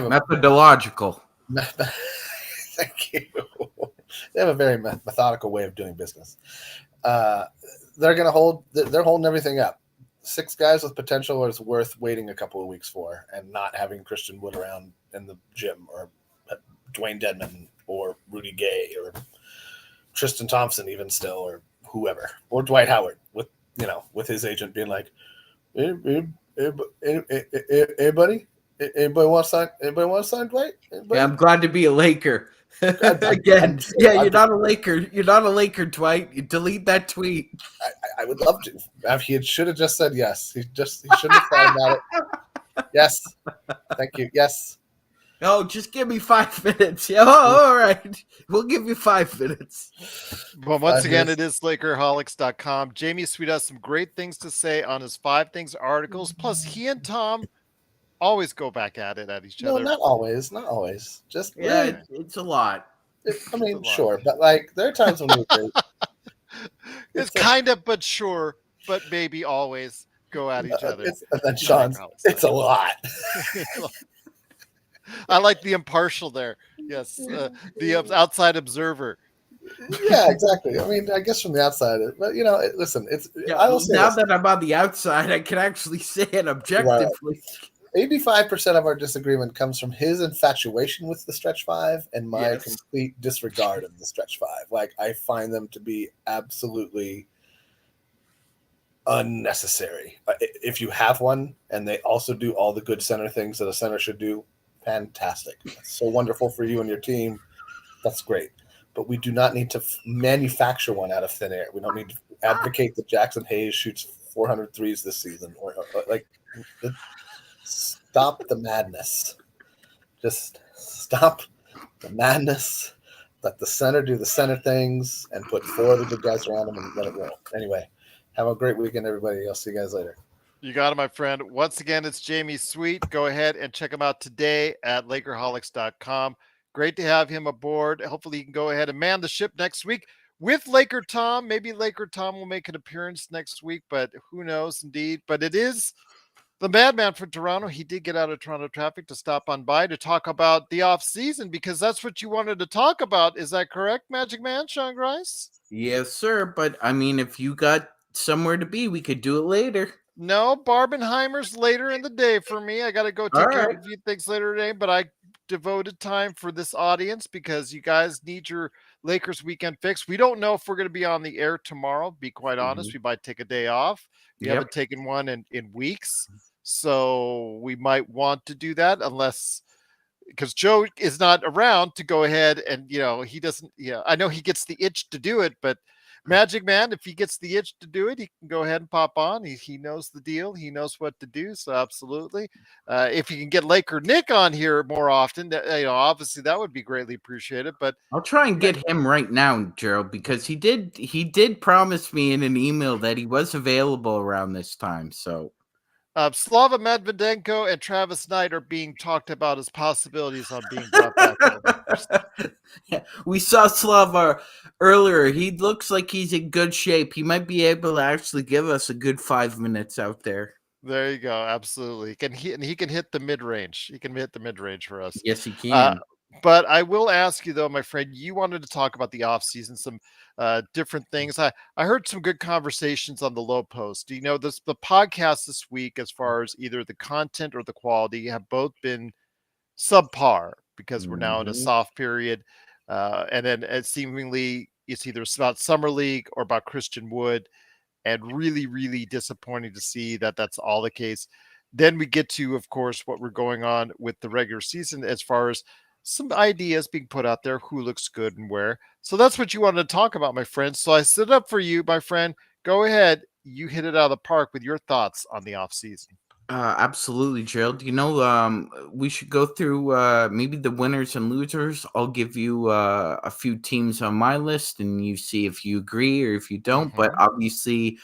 a methodological. Thank you. They have a very methodical way of doing business. They're holding everything up. 6 guys with potential is worth waiting a couple of weeks for, and not having Christian Wood around in the gym, or Dwayne Dedman, or Rudy Gay, or Tristan Thompson, even still, or whoever, or Dwight Howard, with his agent being like, "Hey, buddy, anybody want to sign Dwight? Anybody? Yeah, I'm glad to be a Laker again. You're not a Laker. You're not a Laker, Dwight. You delete that tweet. I would love to. He should have just said yes. He shouldn't have thought about it. Yes, thank you. Yes. Oh, just give me 5 minutes. Yeah, all right. We'll give you 5 minutes. Well, once again, it is Lakerholics.com. Jamie Sweet has some great things to say on his 5 Things articles. Plus, he and Tom always go back at each other. No, not always. Not always. Just really, it's a lot. Sure, but like there are times when we agree. It's kind of, but sure, but maybe always go at each other. And then Sean's, it's a lot. I like the impartial there. Yes, the outside observer. Yeah, exactly. I mean, I guess from the outside, but listen, it's. Now that I'm on the outside, I can actually say it objectively. 85% of our disagreement comes from his infatuation with the stretch 5 and my complete disregard of the stretch 5. Like, I find them to be absolutely unnecessary. If you have one and they also do all the good center things that a center should do, fantastic. That's so wonderful for you and your team. That's great. But we do not need to manufacture one out of thin air. We don't need to advocate that Jackson Hayes shoots 400 threes this season. Stop the madness. Just stop the madness. Let the center do the center things and put 4 of the good guys around him and let it roll. Anyway, have a great weekend, everybody. I'll see you guys later. You got it, my friend. Once again, it's Jamie Sweet. Go ahead and check him out today at Lakerholics.com. Great to have him aboard. Hopefully he can go ahead and man the ship next week with Laker Tom. Maybe Laker Tom will make an appearance next week, but who knows indeed. But it is the madman from Toronto. He did get out of Toronto traffic to stop on by to talk about the offseason, because that's what you wanted to talk about. Is that correct, Magic Man, Sean Grice? Yes, sir. But I mean, if you got somewhere to be, we could do it later. No, Barbenheimer's later in the day for me. I got to go take care of a few things later today, but I devoted time for this audience because you guys need your Lakers weekend fix. We don't know if we're going to be on the air tomorrow, be quite honest. We might take a day off. We haven't taken one in weeks. So we might want to do that because Joe is not around to go ahead and, he doesn't, I know he gets the itch to do it, but Magic Man, if he gets the itch to do it, he can go ahead and pop on. He knows the deal. He knows what to do. So absolutely. If you can get Laker Nick on here more often, obviously that would be greatly appreciated, but I'll try and get him right now, Gerald, because he did promise me in an email that he was available around this time. So Slava Medvedenko and Travis Knight are being talked about as possibilities on being brought back. We saw Slava earlier. He looks like he's in good shape. He might be able to actually give us a good 5 minutes out there. There you go. Absolutely. He can hit the mid-range. He can hit the mid-range for us. Yes, he can. But I will ask you, though, my friend, you wanted to talk about the offseason, some different things. I heard some good conversations on the Low Post. The podcast this week, as far as either the content or the quality, have both been subpar because we're now in a soft period. And then seemingly it's either about Summer League or about Christian Wood, and really, really disappointing to see that that's all the case. Then we get to, of course, what we're going on with the regular season as far as some ideas being put out there, who looks good and where. So that's what you wanted to talk about, my friend. So I stood up for you, my friend. Go ahead. You hit it out of the park with your thoughts on the offseason. Absolutely, Gerald. We should go through maybe the winners and losers. I'll give you a few teams on my list, and you see if you agree or if you don't. But obviously,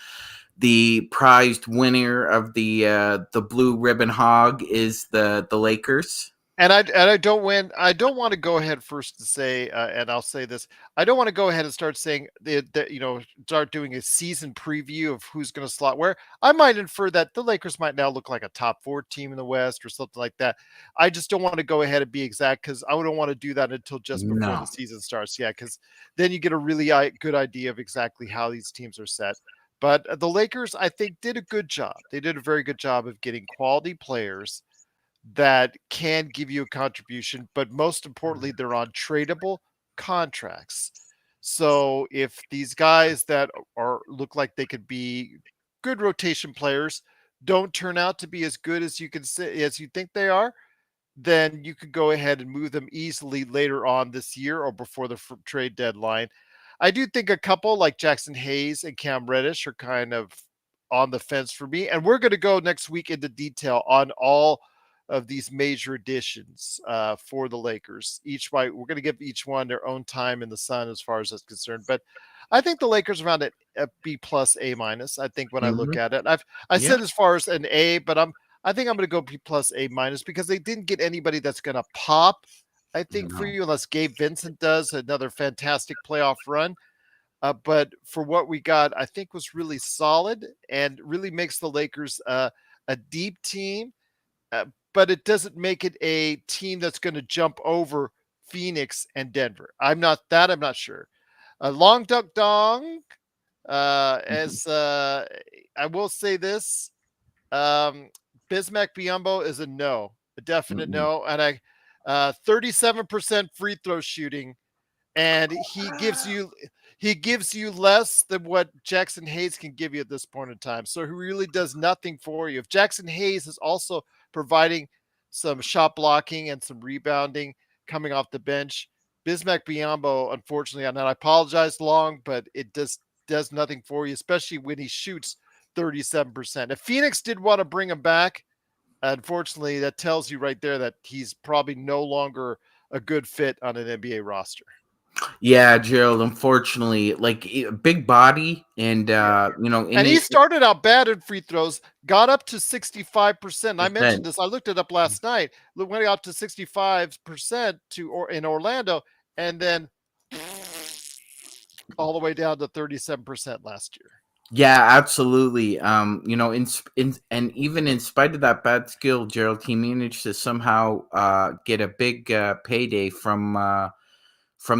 the prized winner of the blue ribbon hog is the Lakers. And I don't win. I don't want to go ahead first to say, and I'll say this: I don't want to go ahead and start saying that start doing a season preview of who's going to slot where. I might infer that the Lakers might now look like a top 4 team in the West or something like that. I just don't want to go ahead and be exact because I don't want to do that until just before the season starts. Yeah, because then you get a really good idea of exactly how these teams are set. But the Lakers, I think, did a good job. They did a very good job of getting quality players that can give you a contribution, but most importantly, they're on tradable contracts. So if these guys that look like they could be good rotation players don't turn out to be as good as you can say as you think they are, then you could go ahead and move them easily later on this year or before the trade deadline. I do think a couple like Jackson Hayes and Cam Reddish are kind of on the fence for me. And we're going to go next week into detail on all of these major additions for the Lakers. We're going to give each one their own time in the sun as far as that's concerned. But I think the Lakers around at B plus A minus. I think when I look at it, I said as far as an A, but I think I'm going to go B plus A minus because they didn't get anybody that's going to pop. I think for you, unless Gabe Vincent does another fantastic playoff run. But for what we got, I think was really solid and really makes the Lakers a deep team. But it doesn't make it a team that's going to jump over Phoenix and Denver. I'm not sure. Long Duck Dong, as I will say this, Bismack Biyombo is a no, a definite no. And 37% free throw shooting, and he gives you less than what Jackson Hayes can give you at this point in time. So he really does nothing for you. If Jackson Hayes is also providing some shot blocking and some rebounding coming off the bench, Bismack Biyombo, unfortunately, and I apologize, Long, but it does nothing for you, especially when he shoots 37%. If Phoenix did want to bring him back, unfortunately, that tells you right there that he's probably no longer a good fit on an NBA roster. Yeah, Gerald, unfortunately, like big body and and he started out bad in free throws, got up to 65%. I mentioned this. I looked it up last night. Went up to 65% in Orlando, and then all the way down to 37% last year. Yeah, absolutely. And even in spite of that bad skill, Gerald, he managed to somehow get a big payday from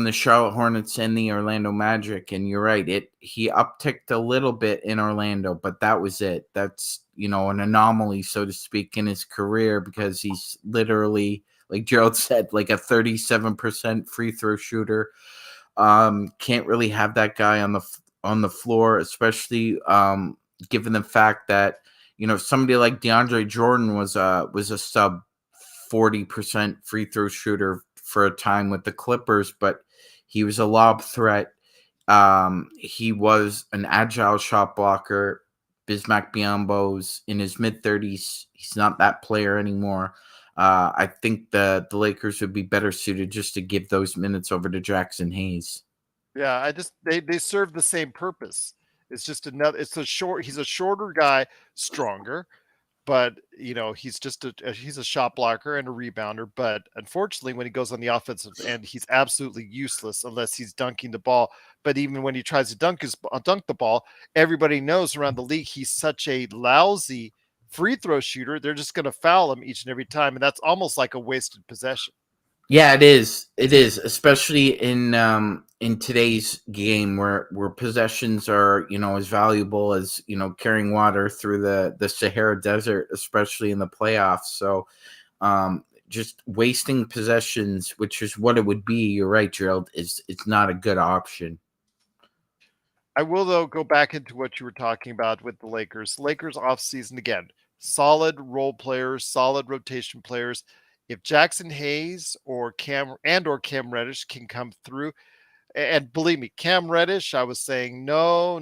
the Charlotte Hornets and the Orlando Magic. And you're right, he upticked a little bit in Orlando, but that was it. That's an anomaly, so to speak, in his career, because he's literally, like Gerald said, like a 37% free throw shooter. Can't really have that guy on the floor, especially given the fact that somebody like DeAndre Jordan was a sub 40% free throw shooter for a time with the Clippers, but he was a lob threat. He was an agile shot blocker. Bismack Biyombo's in his mid-30s. He's not that player anymore. I think the Lakers would be better suited just to give those minutes over to Jackson Hayes. Yeah, they serve the same purpose. It's just he's a shorter guy, stronger, but he's just he's a shot blocker and a rebounder. But unfortunately, when he goes on the offensive end, he's absolutely useless unless he's dunking the ball. But even when he tries to dunk the ball, everybody knows around the league he's such a lousy free throw shooter. They're just going to foul him each and every time, and that's almost like a wasted possession. Yeah, it is. It is, especially in today's game where possessions are as valuable as carrying water through the Sahara Desert, especially in the playoffs. So, just wasting possessions, which is what it would be. You're right, Gerald. It's not a good option. I will, though, go back into what you were talking about with the Lakers. Lakers offseason, again, solid role players, solid rotation players. if Jackson Hayes or Cam Reddish can come through, and believe me, Cam Reddish, I was saying no.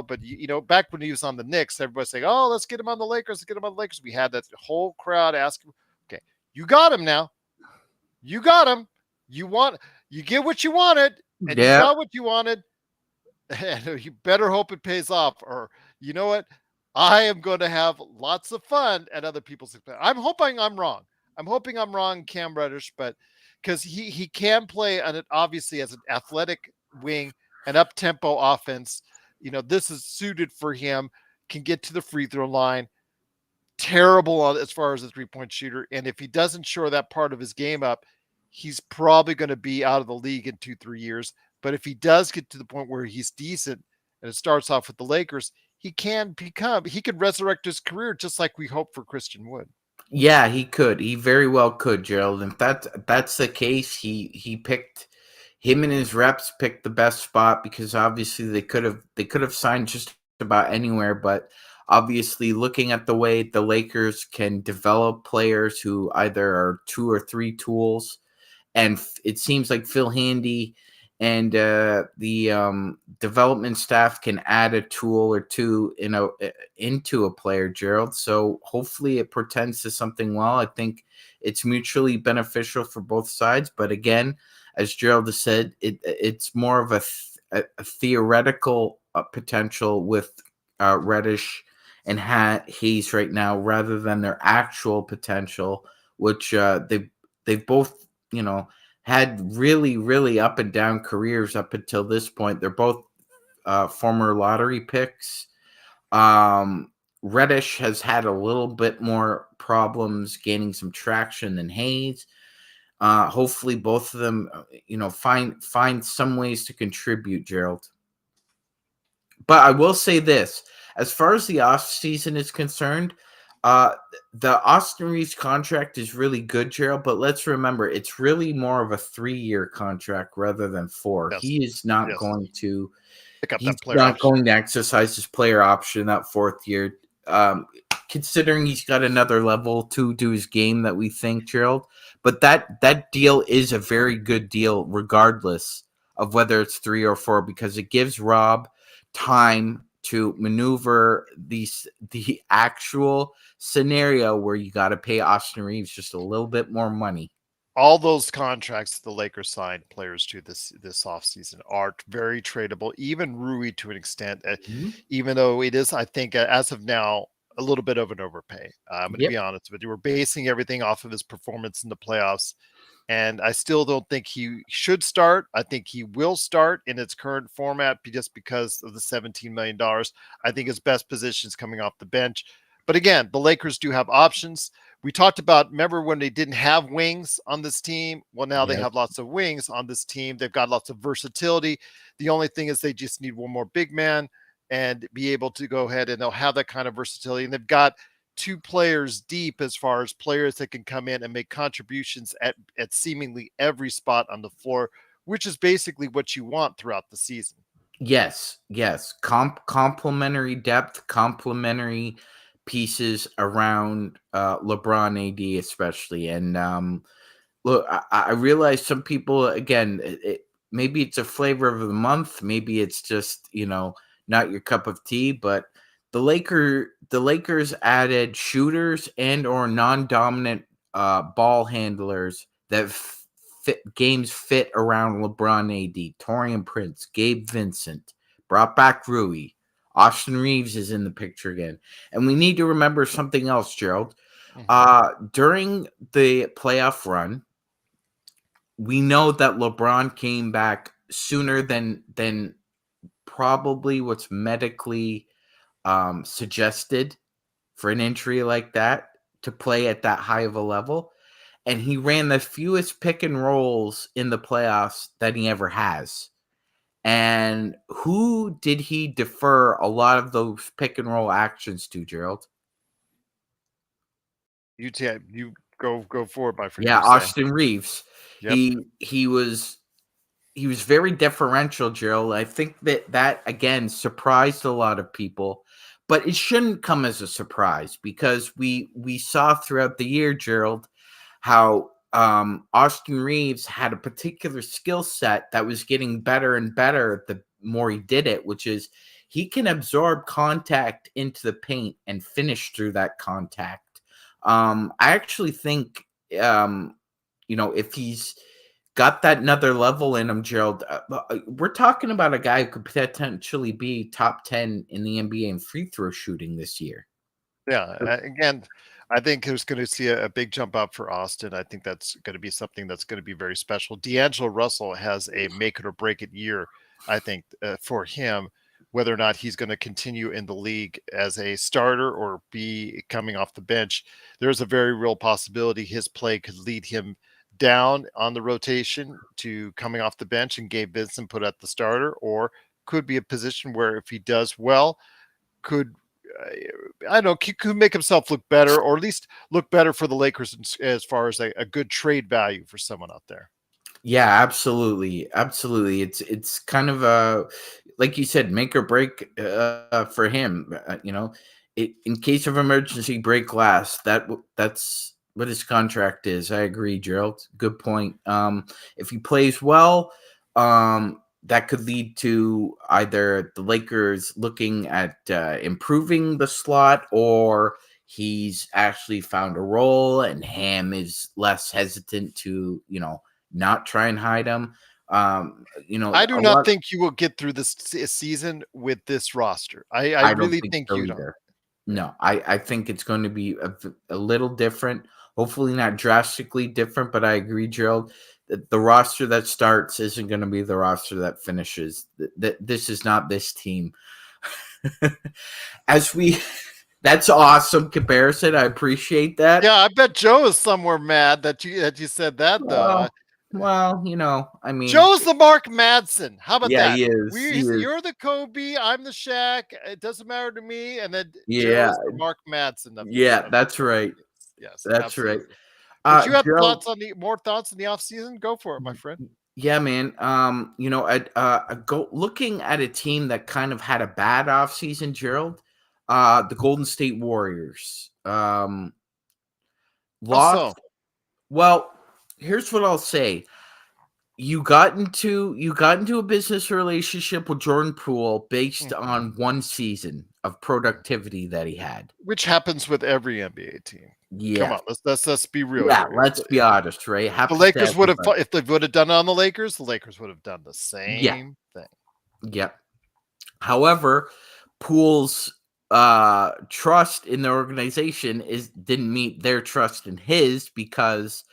But back when he was on the Knicks, everybody's saying, "Oh, let's get him on the Lakers. Let's get him on the Lakers." We had that whole crowd asking, "Okay, you got him now. You got him. You get what you wanted, and you got what you wanted, and you better hope it pays off. Or you know what? I am going to have lots of fun at other people's expense." I'm hoping I'm wrong. Cam Reddish, but because he can play obviously as an athletic wing, an up tempo offense. This is suited for him. Can get to the free throw line. Terrible as far as a 3-point shooter, and if he doesn't shore that part of his game up, he's probably going to be out of the league in 2-3 years. But if he does get to the point where he's decent and it starts off with the Lakers, he could resurrect his career just like we hope for Christian Wood. Yeah, he could. He very well could, Gerald. If that's the case, he picked him and his reps picked the best spot, because obviously they could have signed just about anywhere, but obviously looking at the way the Lakers can develop players who either are 2 or 3 tools, and it seems like Phil Handy and the development staff can add a tool or two into a player, Gerald. So hopefully it portends to something well. I think it's mutually beneficial for both sides. But again, as Gerald has said, it's more of a theoretical potential with Reddish and Hayes right now, rather than their actual potential, which they've both had really, really up and down careers up until this point. They're both former lottery picks. Reddish has had a little bit more problems gaining some traction than Hayes. Hopefully both of them, find some ways to contribute, Gerald. But I will say this, as far as the offseason is concerned, the Austin Reeves contract is really good, Gerald, but let's remember, it's really more of a 3-year contract rather than 4. Yes. He is not going to pick up he's that player not option. going to exercise his player option that 4th year. Considering he's got another level to his game that we think, Gerald, but that deal is a very good deal regardless of whether it's 3 or 4, because it gives Rob time to maneuver the actual scenario where you got to pay Austin Reeves just a little bit more money. All those contracts the Lakers signed players to this offseason are very tradable, even Rui to an extent, even though it is, I think, as of now, a little bit of an overpay. I'm going to be honest with you. We're basing everything off of his performance in the playoffs, and I still don't think he should start. I think he will start in its current format just because of the $17 million. I think his best position is coming off the bench. But again, the Lakers do have options. We talked about, remember when they didn't have wings on this team? Well, now they have lots of wings on this team. They've got lots of versatility. The only thing is they just need one more big man and be able to go ahead, and they'll have that kind of versatility. And they've got 2 players deep as far as players that can come in and make contributions at seemingly every spot on the floor, which is basically what you want throughout the season. Yes. Complementary depth, complementary pieces around LeBron AD especially. And look, I realize some people, again, maybe it's a flavor of the month, maybe it's just not your cup of tea, but the Lakers added shooters and or non-dominant ball handlers that games fit around LeBron AD. Taurean Prince, Gabe Vincent, brought back Rui. Austin Reeves is in the picture again. And we need to remember something else, Gerald. During the playoff run, we know that LeBron came back sooner than probably what's medically suggested for an injury like that to play at that high of a level. And he ran the fewest pick and rolls in the playoffs that he ever has. And who did he defer a lot of those pick and roll actions to, Gerald? You go forward, my friend. Yeah, Austin Reeves. Yep. He was very differential, Gerald. I think that again surprised a lot of people. but it shouldn't come as a surprise because we saw throughout the year, Gerald, how Austin Reeves had a particular skill set that was getting better and better the more he did it, which is he can absorb contact into the paint and finish through that contact. I actually think, if he's got that another level in him, Gerald, we're talking about a guy who could potentially be top 10 in the NBA in free throw shooting this year. Yeah. Again, I think who's going to see a big jump up for Austin. I think that's going to be something that's going to be very special. D'Angelo Russell has a make it or break it year, I think, for him, whether or not he's going to continue in the league as a starter or be coming off the bench. There's a very real possibility his play could lead him down on the rotation to coming off the bench and Gabe Vincent put at the starter, or could be a position where if he does well, could I don't know, could make himself look better, or at least look better for the Lakers as far as a good trade value for someone out there. Yeah, absolutely, absolutely. It's kind of a, like you said, make or break for him. In case of emergency, break glass. That's what his contract is. I agree, Gerald. Good point. If he plays well, that could lead to either the Lakers looking at improving the slot, or he's actually found a role, and Ham is less hesitant to not try and hide him. I do not think you will get through this season with this roster. I really think so you either. don't. No, I think it's going to be a little different. Hopefully not drastically different, but I agree, Gerald. The roster that starts isn't going to be the roster that finishes. This is not this team. That's awesome comparison. I appreciate that. Yeah, I bet Joe is somewhere mad that you said that though. Well, I mean, Joe's the Mark Madsen. How about that? He is. You're the Kobe. I'm the Shaq. It doesn't matter to me. And then Yeah, Joe's the Mark Madsen. That's right. Yes, that's absolutely. right. But you have Gerald, more thoughts in the off season? Go for it, my friend. Yeah, man. I go looking at a team that kind of had a bad offseason, Gerald. The Golden State Warriors. Lost. Also, well, here's what I'll say. You got into a business relationship with Jordan Poole based on one season of productivity that he had, which happens with every NBA team. Yeah, come on, let's be real. Yeah, let's be honest, right? The Lakers would have, if they would have done it on the Lakers would have done the same thing. Yeah. However, Poole's trust in the organization didn't meet their trust in his, because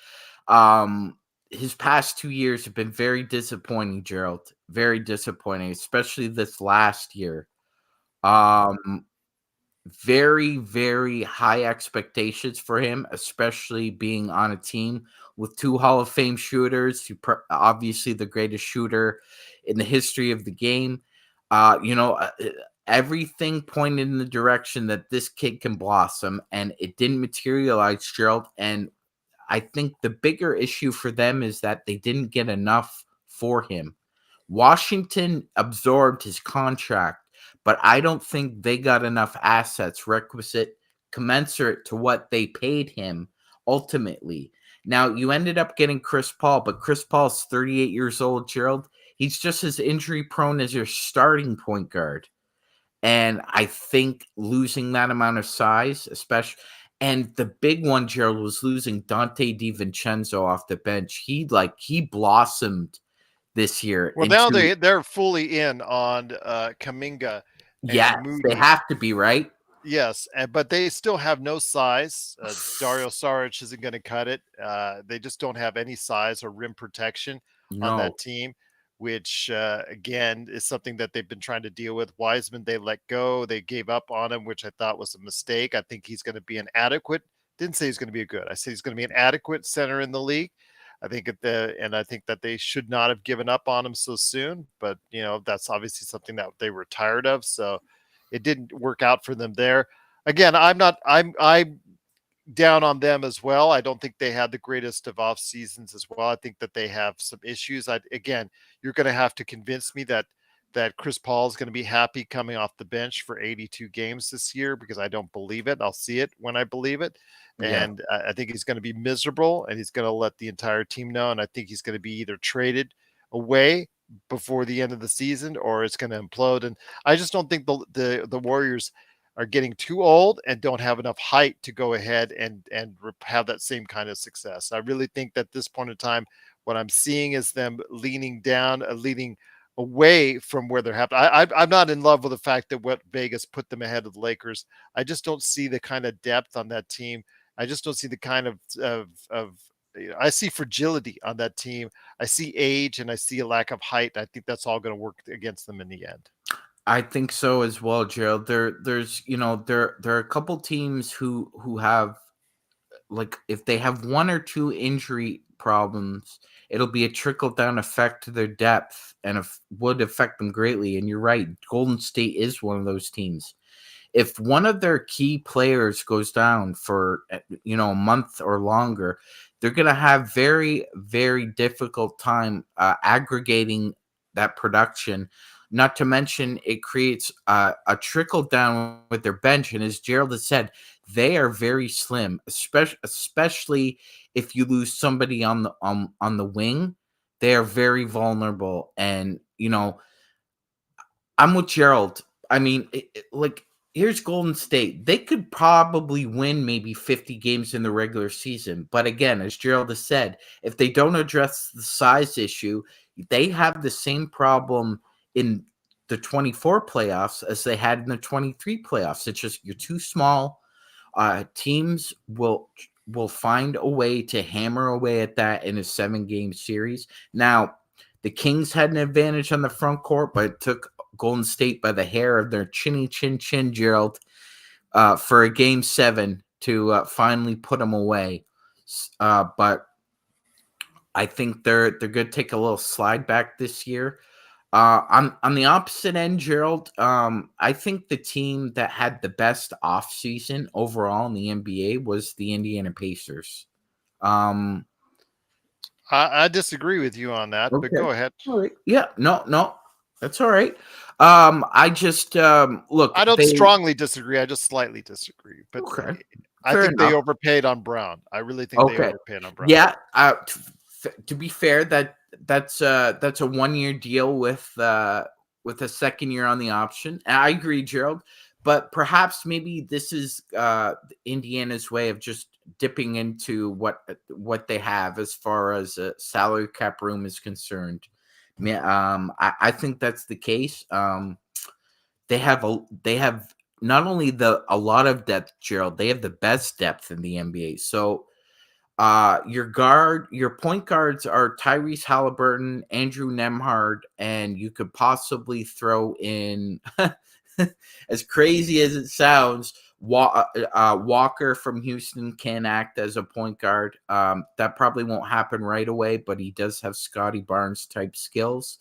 his past 2 years have been very disappointing, Gerald. Very disappointing, especially this last year. Very, very high expectations for him, especially being on a team with two Hall of Fame shooters, obviously the greatest shooter in the history of the game. Everything pointed in the direction that this kid can blossom, and it didn't materialize, Gerald. And I think the bigger issue for them is that they didn't get enough for him. Washington absorbed his contract, but I don't think they got enough assets commensurate to what they paid him ultimately. Now, you ended up getting Chris Paul, but Chris Paul's 38 years old, Gerald. He's just as injury prone as your starting point guard. And I think losing that amount of size, especially, and the big one, Gerald, was losing Dante DiVincenzo off the bench. He blossomed this year. Well, now they're fully in on Kuminga. Yeah, they have to be, right? Yes, but they still have no size. Dario Saric isn't going to cut it. They just don't have any size or rim protection on that team, which, again, is something that they've been trying to deal with. Wiseman, they let go. They gave up on him, which I thought was a mistake. I think he's going to be an adequate. Didn't say he's going to be a good. I said he's going to be an adequate center in the league. I think that they should not have given up on him so soon. But, that's obviously something that they were tired of. So it didn't work out for them there. Again, I'm down on them as well. I don't think they had the greatest of off seasons as well. I think that they have some issues. You're going to have to convince me that that Chris Paul is going to be happy coming off the bench for 82 games this year, because I don't believe it. I'll see it when I believe it. Yeah. And I think he's going to be miserable, and he's going to let the entire team know. And I think he's going to be either traded away before the end of the season, or it's going to implode. And I just don't think the Warriors are getting too old and don't have enough height to go ahead and have that same kind of success. I really think that at this point in time, what I'm seeing is them leaning down, leaning away from where they're happy. I'm not in love with the fact that what Vegas put them ahead of the Lakers. I just don't see the kind of depth on that team. I just don't see the kind of I see fragility on that team. I see age, and I see a lack of height. I think that's all going to work against them in the end. I think so as well, Gerald. There's there are a couple teams who have, like, if they have one or two injury problems, it'll be a trickle down effect to their depth, and would affect them greatly. And you're right, Golden State is one of those teams. If one of their key players goes down for a month or longer, they're going to have very, very difficult time aggregating that production. Not to mention, it creates a trickle down with their bench. And as Gerald has said, they are very slim, especially if you lose somebody on the wing. They are very vulnerable. And I'm with Gerald. I mean, here's Golden State. They could probably win maybe 50 games in the regular season. But again, as Gerald has said, if they don't address the size issue, they have the same problem in the 24 playoffs as they had in the 23 playoffs. It's just, you're too small. Teams will find a way to hammer away at that in a 7-game series. Now, the Kings had an advantage on the front court, but it took Golden State by the hair of their chinny chin, Gerald, for a game 7 to finally put them away. But I think they're going to take a little slide back this year. On the opposite end, Gerald, I think the team that had the best offseason overall in the NBA was the Indiana Pacers. I disagree with you on that, Okay. but go ahead. All right. Yeah, no, that's all right. I just look. I don't strongly disagree. I just slightly disagree. But Okay. I think they overpaid on Brown. I really think they overpaid on Brown. Yeah. To be fair, that's a 1-year deal with a second year on the option. And I agree, Gerald. But perhaps maybe this is Indiana's way of just dipping into what they have as far as salary cap room is concerned. I think that's the case. They have not only a lot of depth, Gerald. They have the best depth in the NBA. So your point guards are Tyrese Halliburton, Andrew Nembhard, and you could possibly throw in, as crazy as it sounds, Walker from Houston can act as a point guard. That probably won't happen right away, but he does have Scotty Barnes type skills.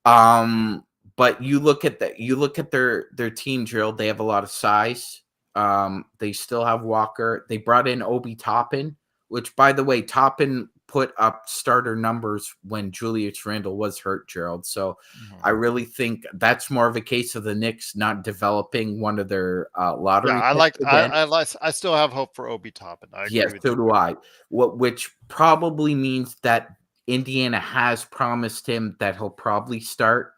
But you look at their team, Gerald. They have a lot of size. They still have Walker. They brought in Obi Toppin, which, by the way, Toppin put up starter numbers when Julius Randle was hurt, Gerald. So I really think that's more of a case of the Knicks not developing one of their lottery. Yeah, I still have hope for Obi Toppin. Yes, so do I. Which probably means that Indiana has promised him that he'll probably start.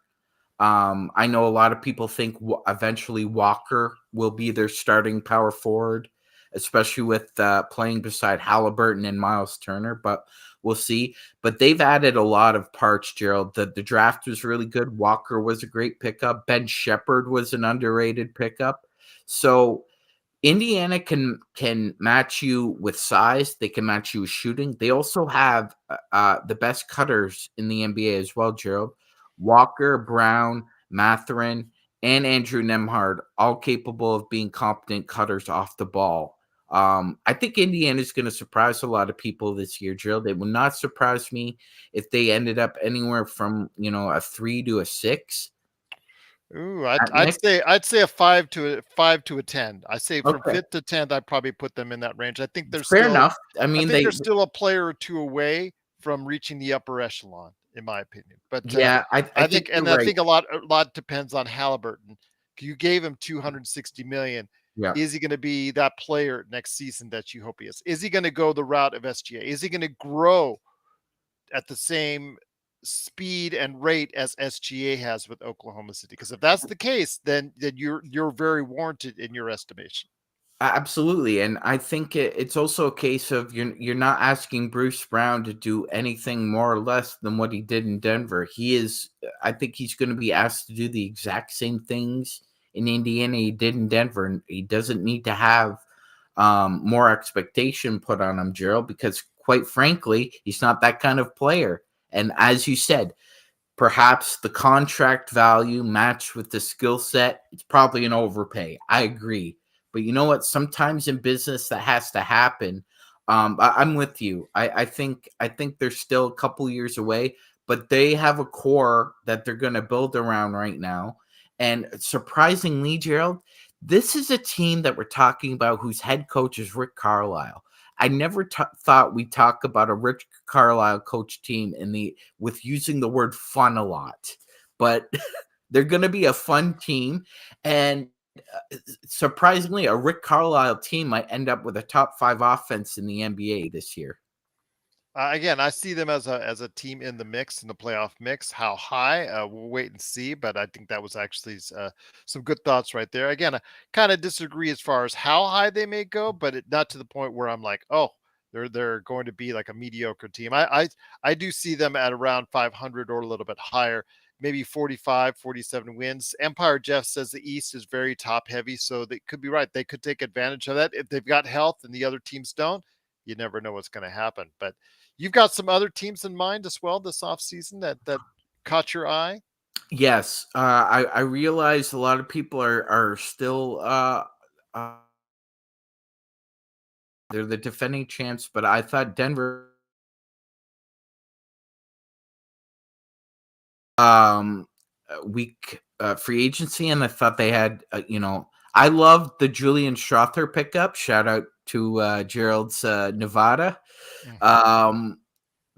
I know a lot of people think eventually Walker will be their starting power forward, especially with playing beside Halliburton and Miles Turner, but we'll see. But they've added a lot of parts, Gerald. The draft was really good. Walker was a great pickup. Ben Shepherd was an underrated pickup. So Indiana can match you with size. They can match you with shooting. They also have the best cutters in the NBA as well, Gerald. Walker, Brown, Mathurin, and Andrew Nembhard, all capable of being competent cutters off the ball. I think Indiana is going to surprise a lot of people this year, Gerald. It would not surprise me if they ended up anywhere from a 3 to a 6. Ooh, I'd say a 5 to a 10. I say from 5th to 10th, I'd probably put them in that range. I think they're fair enough. I mean, they're still a player or two away from reaching the upper echelon. in my opinion. But Yeah, I I think think, you're and I right. think a lot depends on Halliburton. You gave him 260 million. Yeah. Is he going to be that player next season that you hope he is? Is he going to go the route of SGA? Is he going to grow at the same speed and rate as SGA has with Oklahoma City? Because if that's the case, then you're very warranted in your estimation. Absolutely, and I think it's also a case of you're not asking Bruce Brown to do anything more or less than what he did in Denver. He is, I think he's going to be asked to do the exact same things in Indiana he did in Denver, and he doesn't need to have more expectation put on him, Gerald, because quite frankly, he's not that kind of player. And as you said, perhaps the contract value matched with the skill set, it's probably an overpay. I agree. But you know what? Sometimes in business that has to happen. I'm with you. I think they're still a couple years away, but they have a core that they're going to build around right now. And surprisingly, Gerald, this is a team that we're talking about whose head coach is Rick Carlisle. I never thought we'd talk about a Rick Carlisle coach team with using the word fun a lot, but they're going to be a fun team. And surprisingly, a Rick Carlisle team might end up with a top 5 offense in the NBA this year. Again, I see them as a team in the mix, in the playoff mix. How high? We'll wait and see. But I think that was actually some good thoughts right there. Again, I kind of disagree as far as how high they may go, but not to the point where I'm like, oh, they're going to be like a mediocre team. I do see them at around 500 or a little bit higher, maybe 45, 47 wins. Empire Jeff says the East is very top heavy, so they could be right. They could take advantage of that if they've got health and the other teams don't. You never know what's going to happen, but. You've got some other teams in mind as well this offseason that caught your eye? Yes. I realize a lot of people are still they're the defending champs, but I thought Denver week free agency, and I thought they had I loved the Julian Strother pickup. Shout out to Gerald's Nevada. Mhm.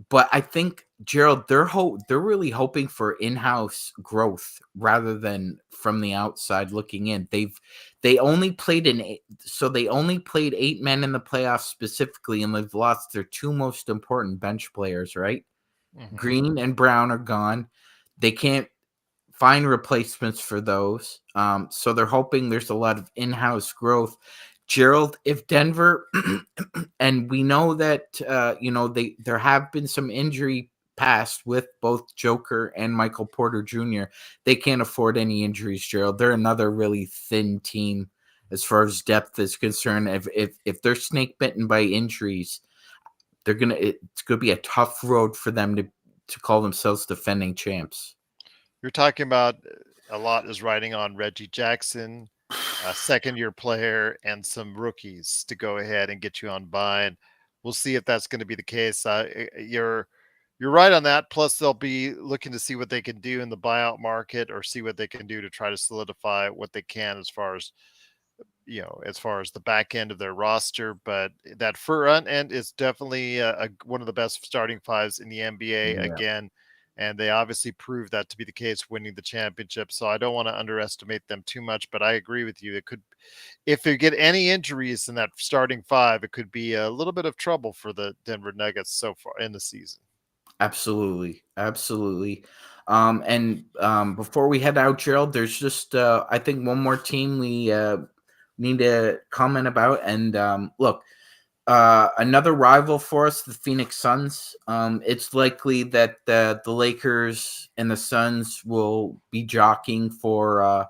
But I think Gerald, they're really hoping for in-house growth rather than from the outside looking in. They only played 8 men in the playoffs specifically, and they've lost their 2 most important bench players. Right, Mhm. Green and Brown are gone. They can't find replacements for those. So they're hoping there's a lot of in-house growth. Gerald, if Denver, and we know that there have been some injury past with both Joker and Michael Porter Jr. They can't afford any injuries, Gerald. They're another really thin team as far as depth is concerned. If they're snake bitten by injuries, it's gonna be a tough road for them to call themselves defending champs. You're talking about a lot is riding on Reggie Jackson, a second-year player, and some rookies to go ahead and get you on by. And we'll see if that's going to be the case. You're right on that. Plus, they'll be looking to see what they can do in the buyout market or see what they can do to try to solidify what they can as far as as far as the back end of their roster. But that front end is definitely one of the best starting fives in the NBA Yeah. again. And they obviously proved that to be the case, winning the championship. So I don't want to underestimate them too much, but I agree with you. It could, if they get any injuries in that starting five, it could be a little bit of trouble for the Denver Nuggets so far in the season. Absolutely. Before we head out, Gerald, there's just I think one more team we need to comment about. And look, another rival for us, the Phoenix Suns. It's likely that the Lakers and the Suns will be jockeying for a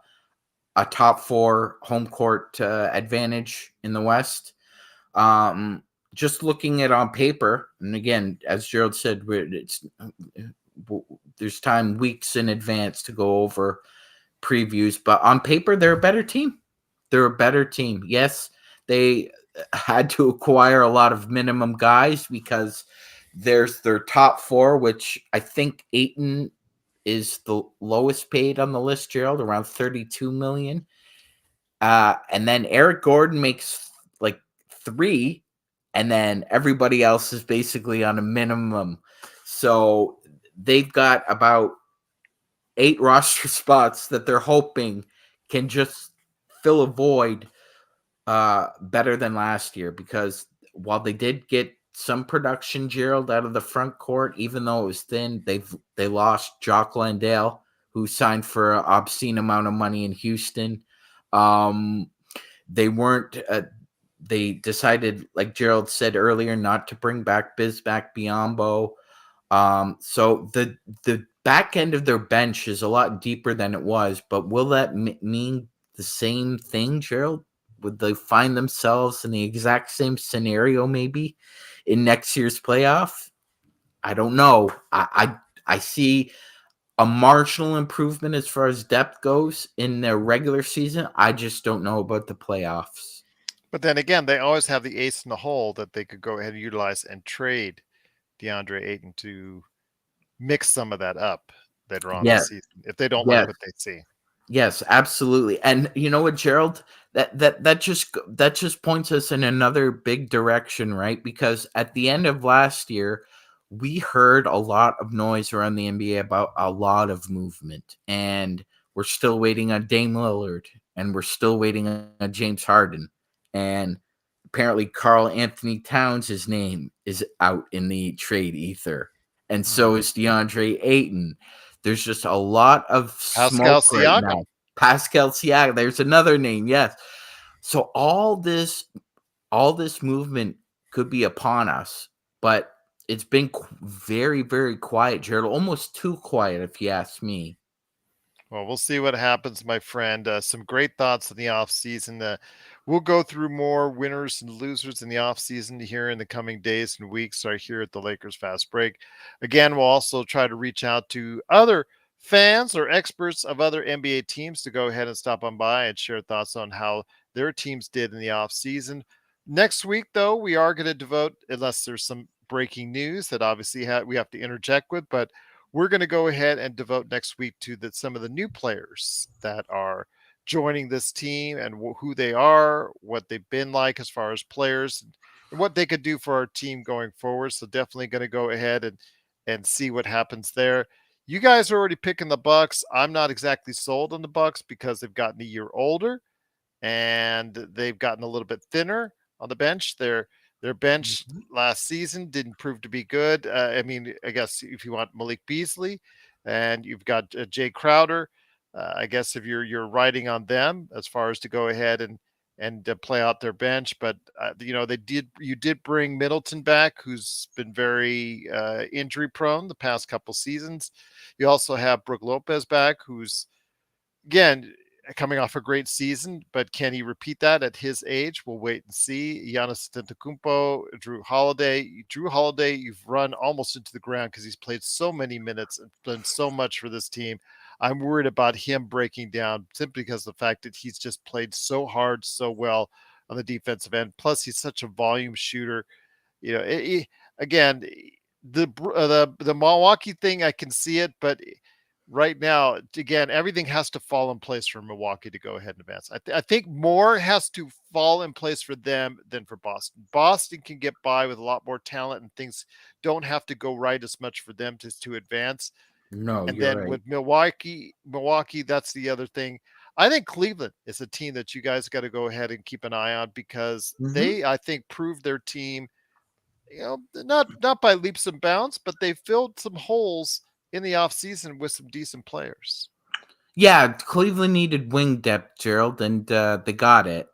top 4 home court advantage in the West. Just looking at on paper, and again, as Gerald said, there's time weeks in advance to go over previews, but on paper, they're a better team. They're a better team. Yes, they had to acquire a lot of minimum guys because there's their top 4, which I think Ayton is the lowest paid on the list, Gerald, around 32 million. And then Eric Gordon makes like 3, and then everybody else is basically on a minimum. So they've got about 8 roster spots that they're hoping can just fill a void better than last year, because while they did get some production, Gerald, out of the front court, even though it was thin, they lost Jock Landale, who signed for an obscene amount of money in Houston. They weren't. They decided, like Gerald said earlier, not to bring back Bismack Biyombo. So the back end of their bench is a lot deeper than it was. But will that mean the same thing, Gerald? Would they find themselves in the exact same scenario maybe in next year's playoff? I don't know. I see a marginal improvement as far as depth goes in their regular season. I just don't know about the playoffs. But then again, they always have the ace in the hole that they could go ahead and utilize and trade DeAndre Ayton to mix some of that up later on the season if they don't like what they see. Yes, absolutely. And you know what, Gerald? That just points us in another big direction, right? Because at the end of last year, we heard a lot of noise around the NBA about a lot of movement, and we're still waiting on Dame Lillard, and we're still waiting on James Harden, and apparently Karl Anthony Towns' name is out in the trade ether, and so is DeAndre Ayton. There's just a lot of Pascal smoke right now. Pascal Siakam. There's another name, yes. So all this movement could be upon us, but it's been very, very quiet, Gerald. Almost too quiet, if you ask me. Well, we'll see what happens, my friend. Some great thoughts in the offseason. We'll go through more winners and losers in the offseason here in the coming days and weeks right here at the Lakers Fast Break. Again, we'll also try to reach out to other fans or experts of other NBA teams to go ahead and stop on by and share thoughts on how their teams did in the offseason. Next week, though, we are going to devote, unless there's some breaking news that obviously we have to interject with, but we're going to go ahead and devote next week to some of the new players that are joining this team and who they are, what they've been like as far as players, and what they could do for our team going forward. So definitely going to go ahead and see what happens there. You guys are already picking the Bucks. I'm not exactly sold on the Bucks because they've gotten a year older and they've gotten a little bit thinner on the bench. Their bench last season didn't prove to be good. I mean, I guess if you want Malik Beasley and you've got Jay Crowder, I guess if you're riding on them as far as to go ahead and play out their bench, but you did bring Middleton back, who's been very injury prone the past couple seasons. You also have Brook Lopez back, who's again coming off a great season, but can he repeat that at his age? We'll wait and see. Giannis Antetokounmpo, Drew Holiday, you've run almost into the ground because he's played so many minutes and done so much for this team. I'm worried about him breaking down simply because of the fact that he's just played so hard, so well on the defensive end. Plus, he's such a volume shooter. Again, the Milwaukee thing, I can see it, but right now, again, everything has to fall in place for Milwaukee to go ahead and advance. I think more has to fall in place for them than for Boston. Boston can get by with a lot more talent, and things don't have to go right as much for them to advance. No, and you're then right. with Milwaukee, that's the other thing. I think Cleveland is a team that you guys got to go ahead and keep an eye on because they, I think, proved their team, not by leaps and bounds, but they filled some holes in the offseason with some decent players. Yeah, Cleveland needed wing depth, Gerald, and they got it.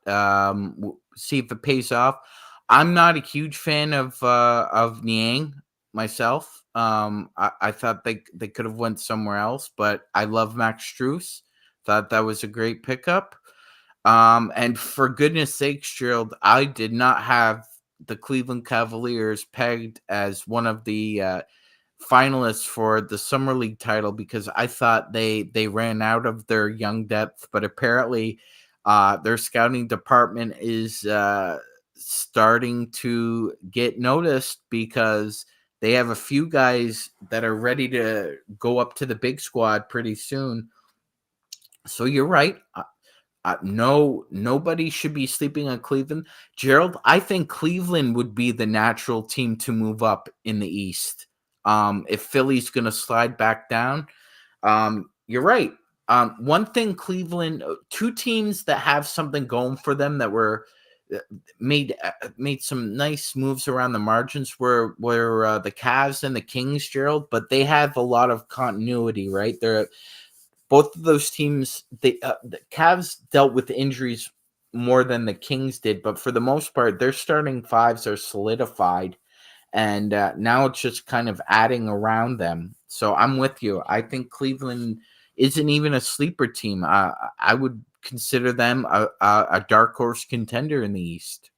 See if it pays off. I'm not a huge fan of Niang myself. I thought they could have went somewhere else, but I love Max Strus. Thought that was a great pickup. And for goodness sakes, Gerald, I did not have the Cleveland Cavaliers pegged as one of the finalists for the Summer League title because I thought they ran out of their young depth, but apparently their scouting department is starting to get noticed because they have a few guys that are ready to go up to the big squad pretty soon. So you're right. Nobody should be sleeping on Cleveland. Gerald, I think Cleveland would be the natural team to move up in the East. If Philly's going to slide back down, you're right. One thing, Cleveland, two teams that have something going for them that were made some nice moves around the margins were the Cavs and the Kings, Gerald. But they have a lot of continuity, right? They're both of those teams. The Cavs dealt with injuries more than the Kings did, but for the most part, their starting fives are solidified. And now it's just kind of adding around them. So I'm with you. I think Cleveland isn't even a sleeper team. I would consider them a dark horse contender in the East.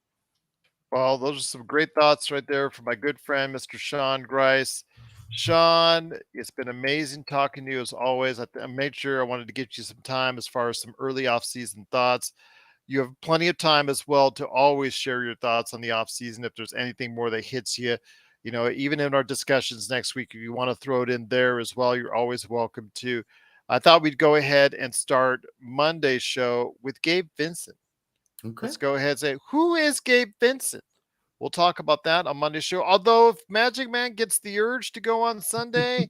Well, those are some great thoughts right there from my good friend, Mr. Sean Grice. Sean, it's been amazing talking to you as always. I made sure I wanted to get you some time as far as some early off-season thoughts. You have plenty of time as well to always share your thoughts on the off-season. If there's anything more that hits you, even in our discussions next week, if you want to throw it in there as well, you're always welcome to. I thought we'd go ahead and start Monday's show with Gabe Vincent. Okay. Let's go ahead and say, who is Gabe Vincent? We'll talk about that on Monday's show. Although if MagicMan gets the urge to go on Sunday,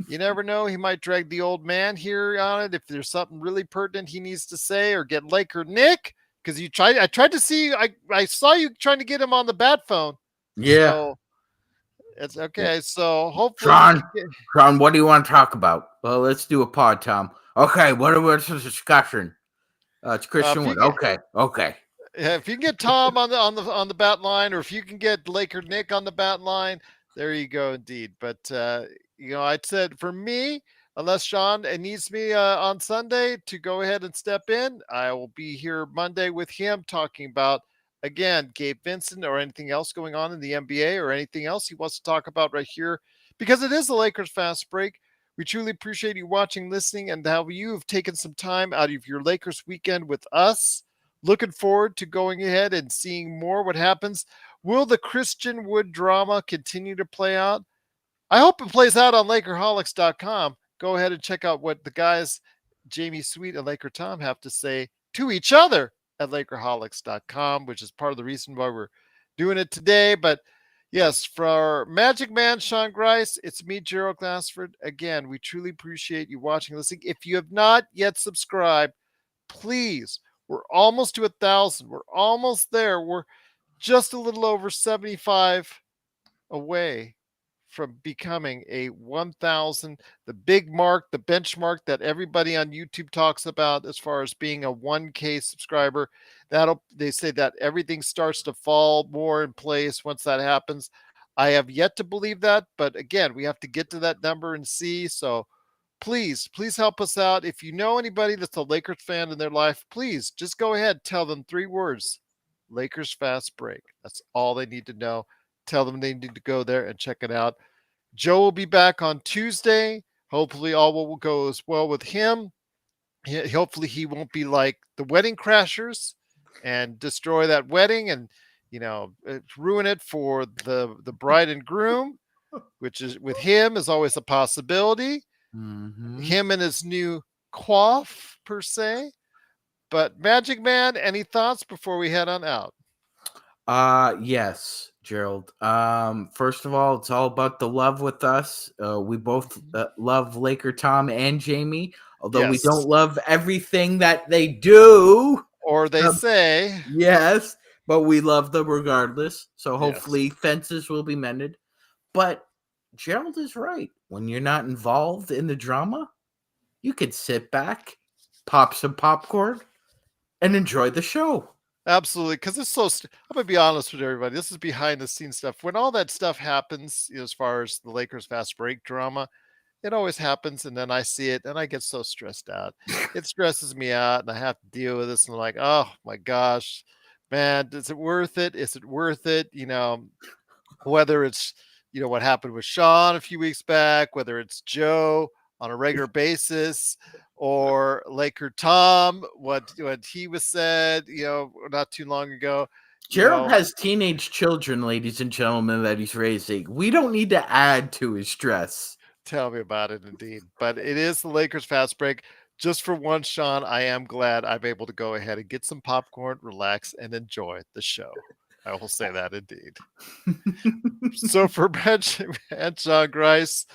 you never know. He might drag the old man here on it if there's something really pertinent he needs to say, or get Laker Nick, because I tried to see. I saw you trying to get him on the bat phone. Yeah. So it's okay. So hopefully, Sean, what do you want to talk about? Well, let's do a pod, Tom. Okay, what's the discussion? It's Christian Wood. Okay. If you can get Tom on the bat line, or if you can get Laker Nick on the bat line, there you go, indeed. But I said for me, unless Sean needs me on Sunday to go ahead and step in, I will be here Monday with him talking about again Gabe Vincent or anything else going on in the NBA or anything else he wants to talk about right here, because it is the Lakers Fast Break. We truly appreciate you watching, listening, and how you have taken some time out of your Lakers weekend with us. Looking forward to going ahead and seeing more what happens. Will the Christian Wood drama continue to play out? I hope it plays out on Lakerholics.com. Go ahead and check out what the guys, Jamie Sweet and Laker Tom, have to say to each other at Lakerholics.com, which is part of the reason why we're doing it today. But yes, for MagicMan, Sean Grice, it's me, Gerald Glassford. Again, we truly appreciate you watching and listening. If you have not yet subscribed, please, we're almost to 1,000. We're almost there. We're just a little over 75 away from becoming a 1,000, the big mark, the benchmark that everybody on YouTube talks about as far as being a 1K subscriber. They say that everything starts to fall more in place once that happens. I have yet to believe that, but again, we have to get to that number and see. So please help us out. If you know anybody that's a Lakers fan in their life, please just go ahead, tell them 3 words: Lakers Fast Break. That's all they need to know. Tell them they need to go there and check it out. Joe will be back on Tuesday. Hopefully all will go as well with him. Hopefully he won't be like the Wedding Crashers and destroy that wedding and ruin it for the bride and groom, which is with him is always a possibility. Mm-hmm. Him and his new coif per se. But MagicMan, any thoughts before we head on out? Yes, Gerald. First of all, it's all about the love with us. We both love Laker Tom and Jamie, although we don't love everything that they do or they say. Yes, but we love them regardless. So hopefully fences will be mended. But Gerald is right. When you're not involved in the drama, you could sit back, pop some popcorn, and enjoy the show. Absolutely, because it's so. I'm gonna be honest with everybody. This is behind the scenes stuff. When all that stuff happens, as far as the Lakers Fast Break drama, it always happens, and then I see it, and I get so stressed out. It stresses me out, and I have to deal with this. And I'm like, oh my gosh, man, is it worth it? Is it worth it? Whether it's what happened with Sean a few weeks back, whether it's Joe on a regular basis, or Laker Tom, what he was said, not too long ago. Gerald has teenage children, ladies and gentlemen, that he's raising. We don't need to add to his stress. Tell me about it, indeed. But it is the Lakers Fast Break. Just for once, Sean, I am glad I'm able to go ahead and get some popcorn, relax, and enjoy the show. I will say that indeed. So for Bench and John Grice,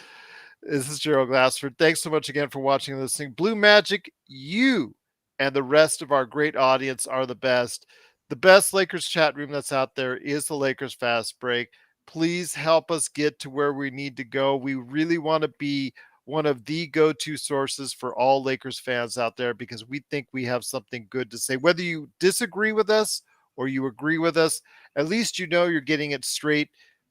this is Gerald Glassford. Thanks so much again for watching and listening. Blue Magic, you and the rest of our great audience are the best. The best Lakers chat room that's out there is the Lakers Fast Break. Please help us get to where we need to go. We really want to be one of the go-to sources for all Lakers fans out there because we think we have something good to say. Whether you disagree with us or you agree with us, at least you know you're getting it straight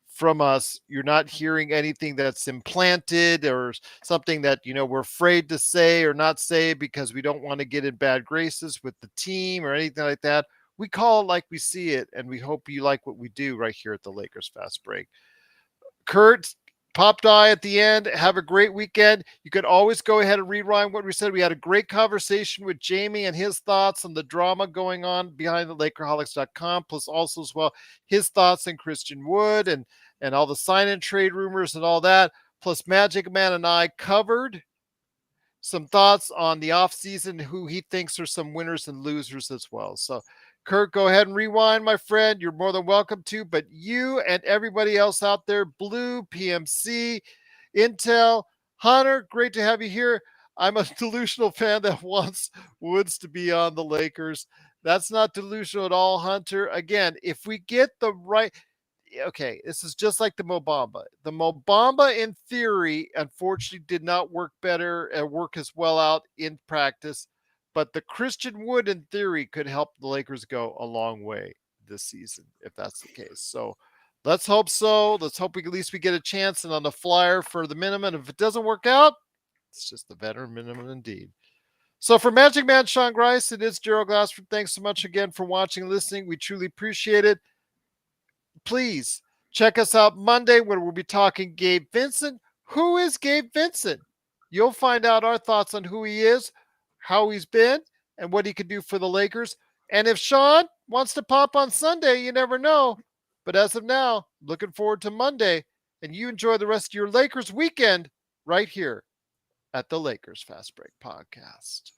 from us. You're not hearing anything that's implanted or something that, we're afraid to say or not say because we don't want to get in bad graces with the team or anything like that. We call it like we see it, and we hope you like what we do right here at the Lakers Fast Break. Kurt, pop die at the end. Have a great weekend. You could always go ahead and rewind what we said. We had a great conversation with Jamie and his thoughts on the drama going on behind the Lakerholics.com, plus also as well his thoughts on Christian Wood and all the sign-in trade rumors and all that. Plus MagicMan and I covered some thoughts on the offseason, who he thinks are some winners and losers as well. So Kurt, go ahead and rewind, my friend. You're more than welcome to, but you and everybody else out there, Blue, PMC, Intel, Hunter, great to have you here. I'm a delusional fan that wants Woods to be on the Lakers. That's not delusional at all, Hunter. Again, if we get the right, okay, this is just like the Mobamba. The Mobamba, in theory, unfortunately, did not work better and work as well out in practice. But the Christian Wood, in theory, could help the Lakers go a long way this season, if that's the case. So let's hope so. Let's hope at least we get a chance and on the flyer for the minimum. If it doesn't work out, it's just the veteran minimum indeed. So for Magic Man Sean Grice, it is Gerald Glassford. Thanks so much again for watching and listening. We truly appreciate it. Please check us out Monday when we'll be talking Gabe Vincent. Who is Gabe Vincent? You'll find out our thoughts on who he is, how he's been, and what he could do for the Lakers. And if Sean wants to pop on Sunday, you never know. But as of now, looking forward to Monday. And you enjoy the rest of your Lakers weekend right here at the Lakers Fast Break Podcast.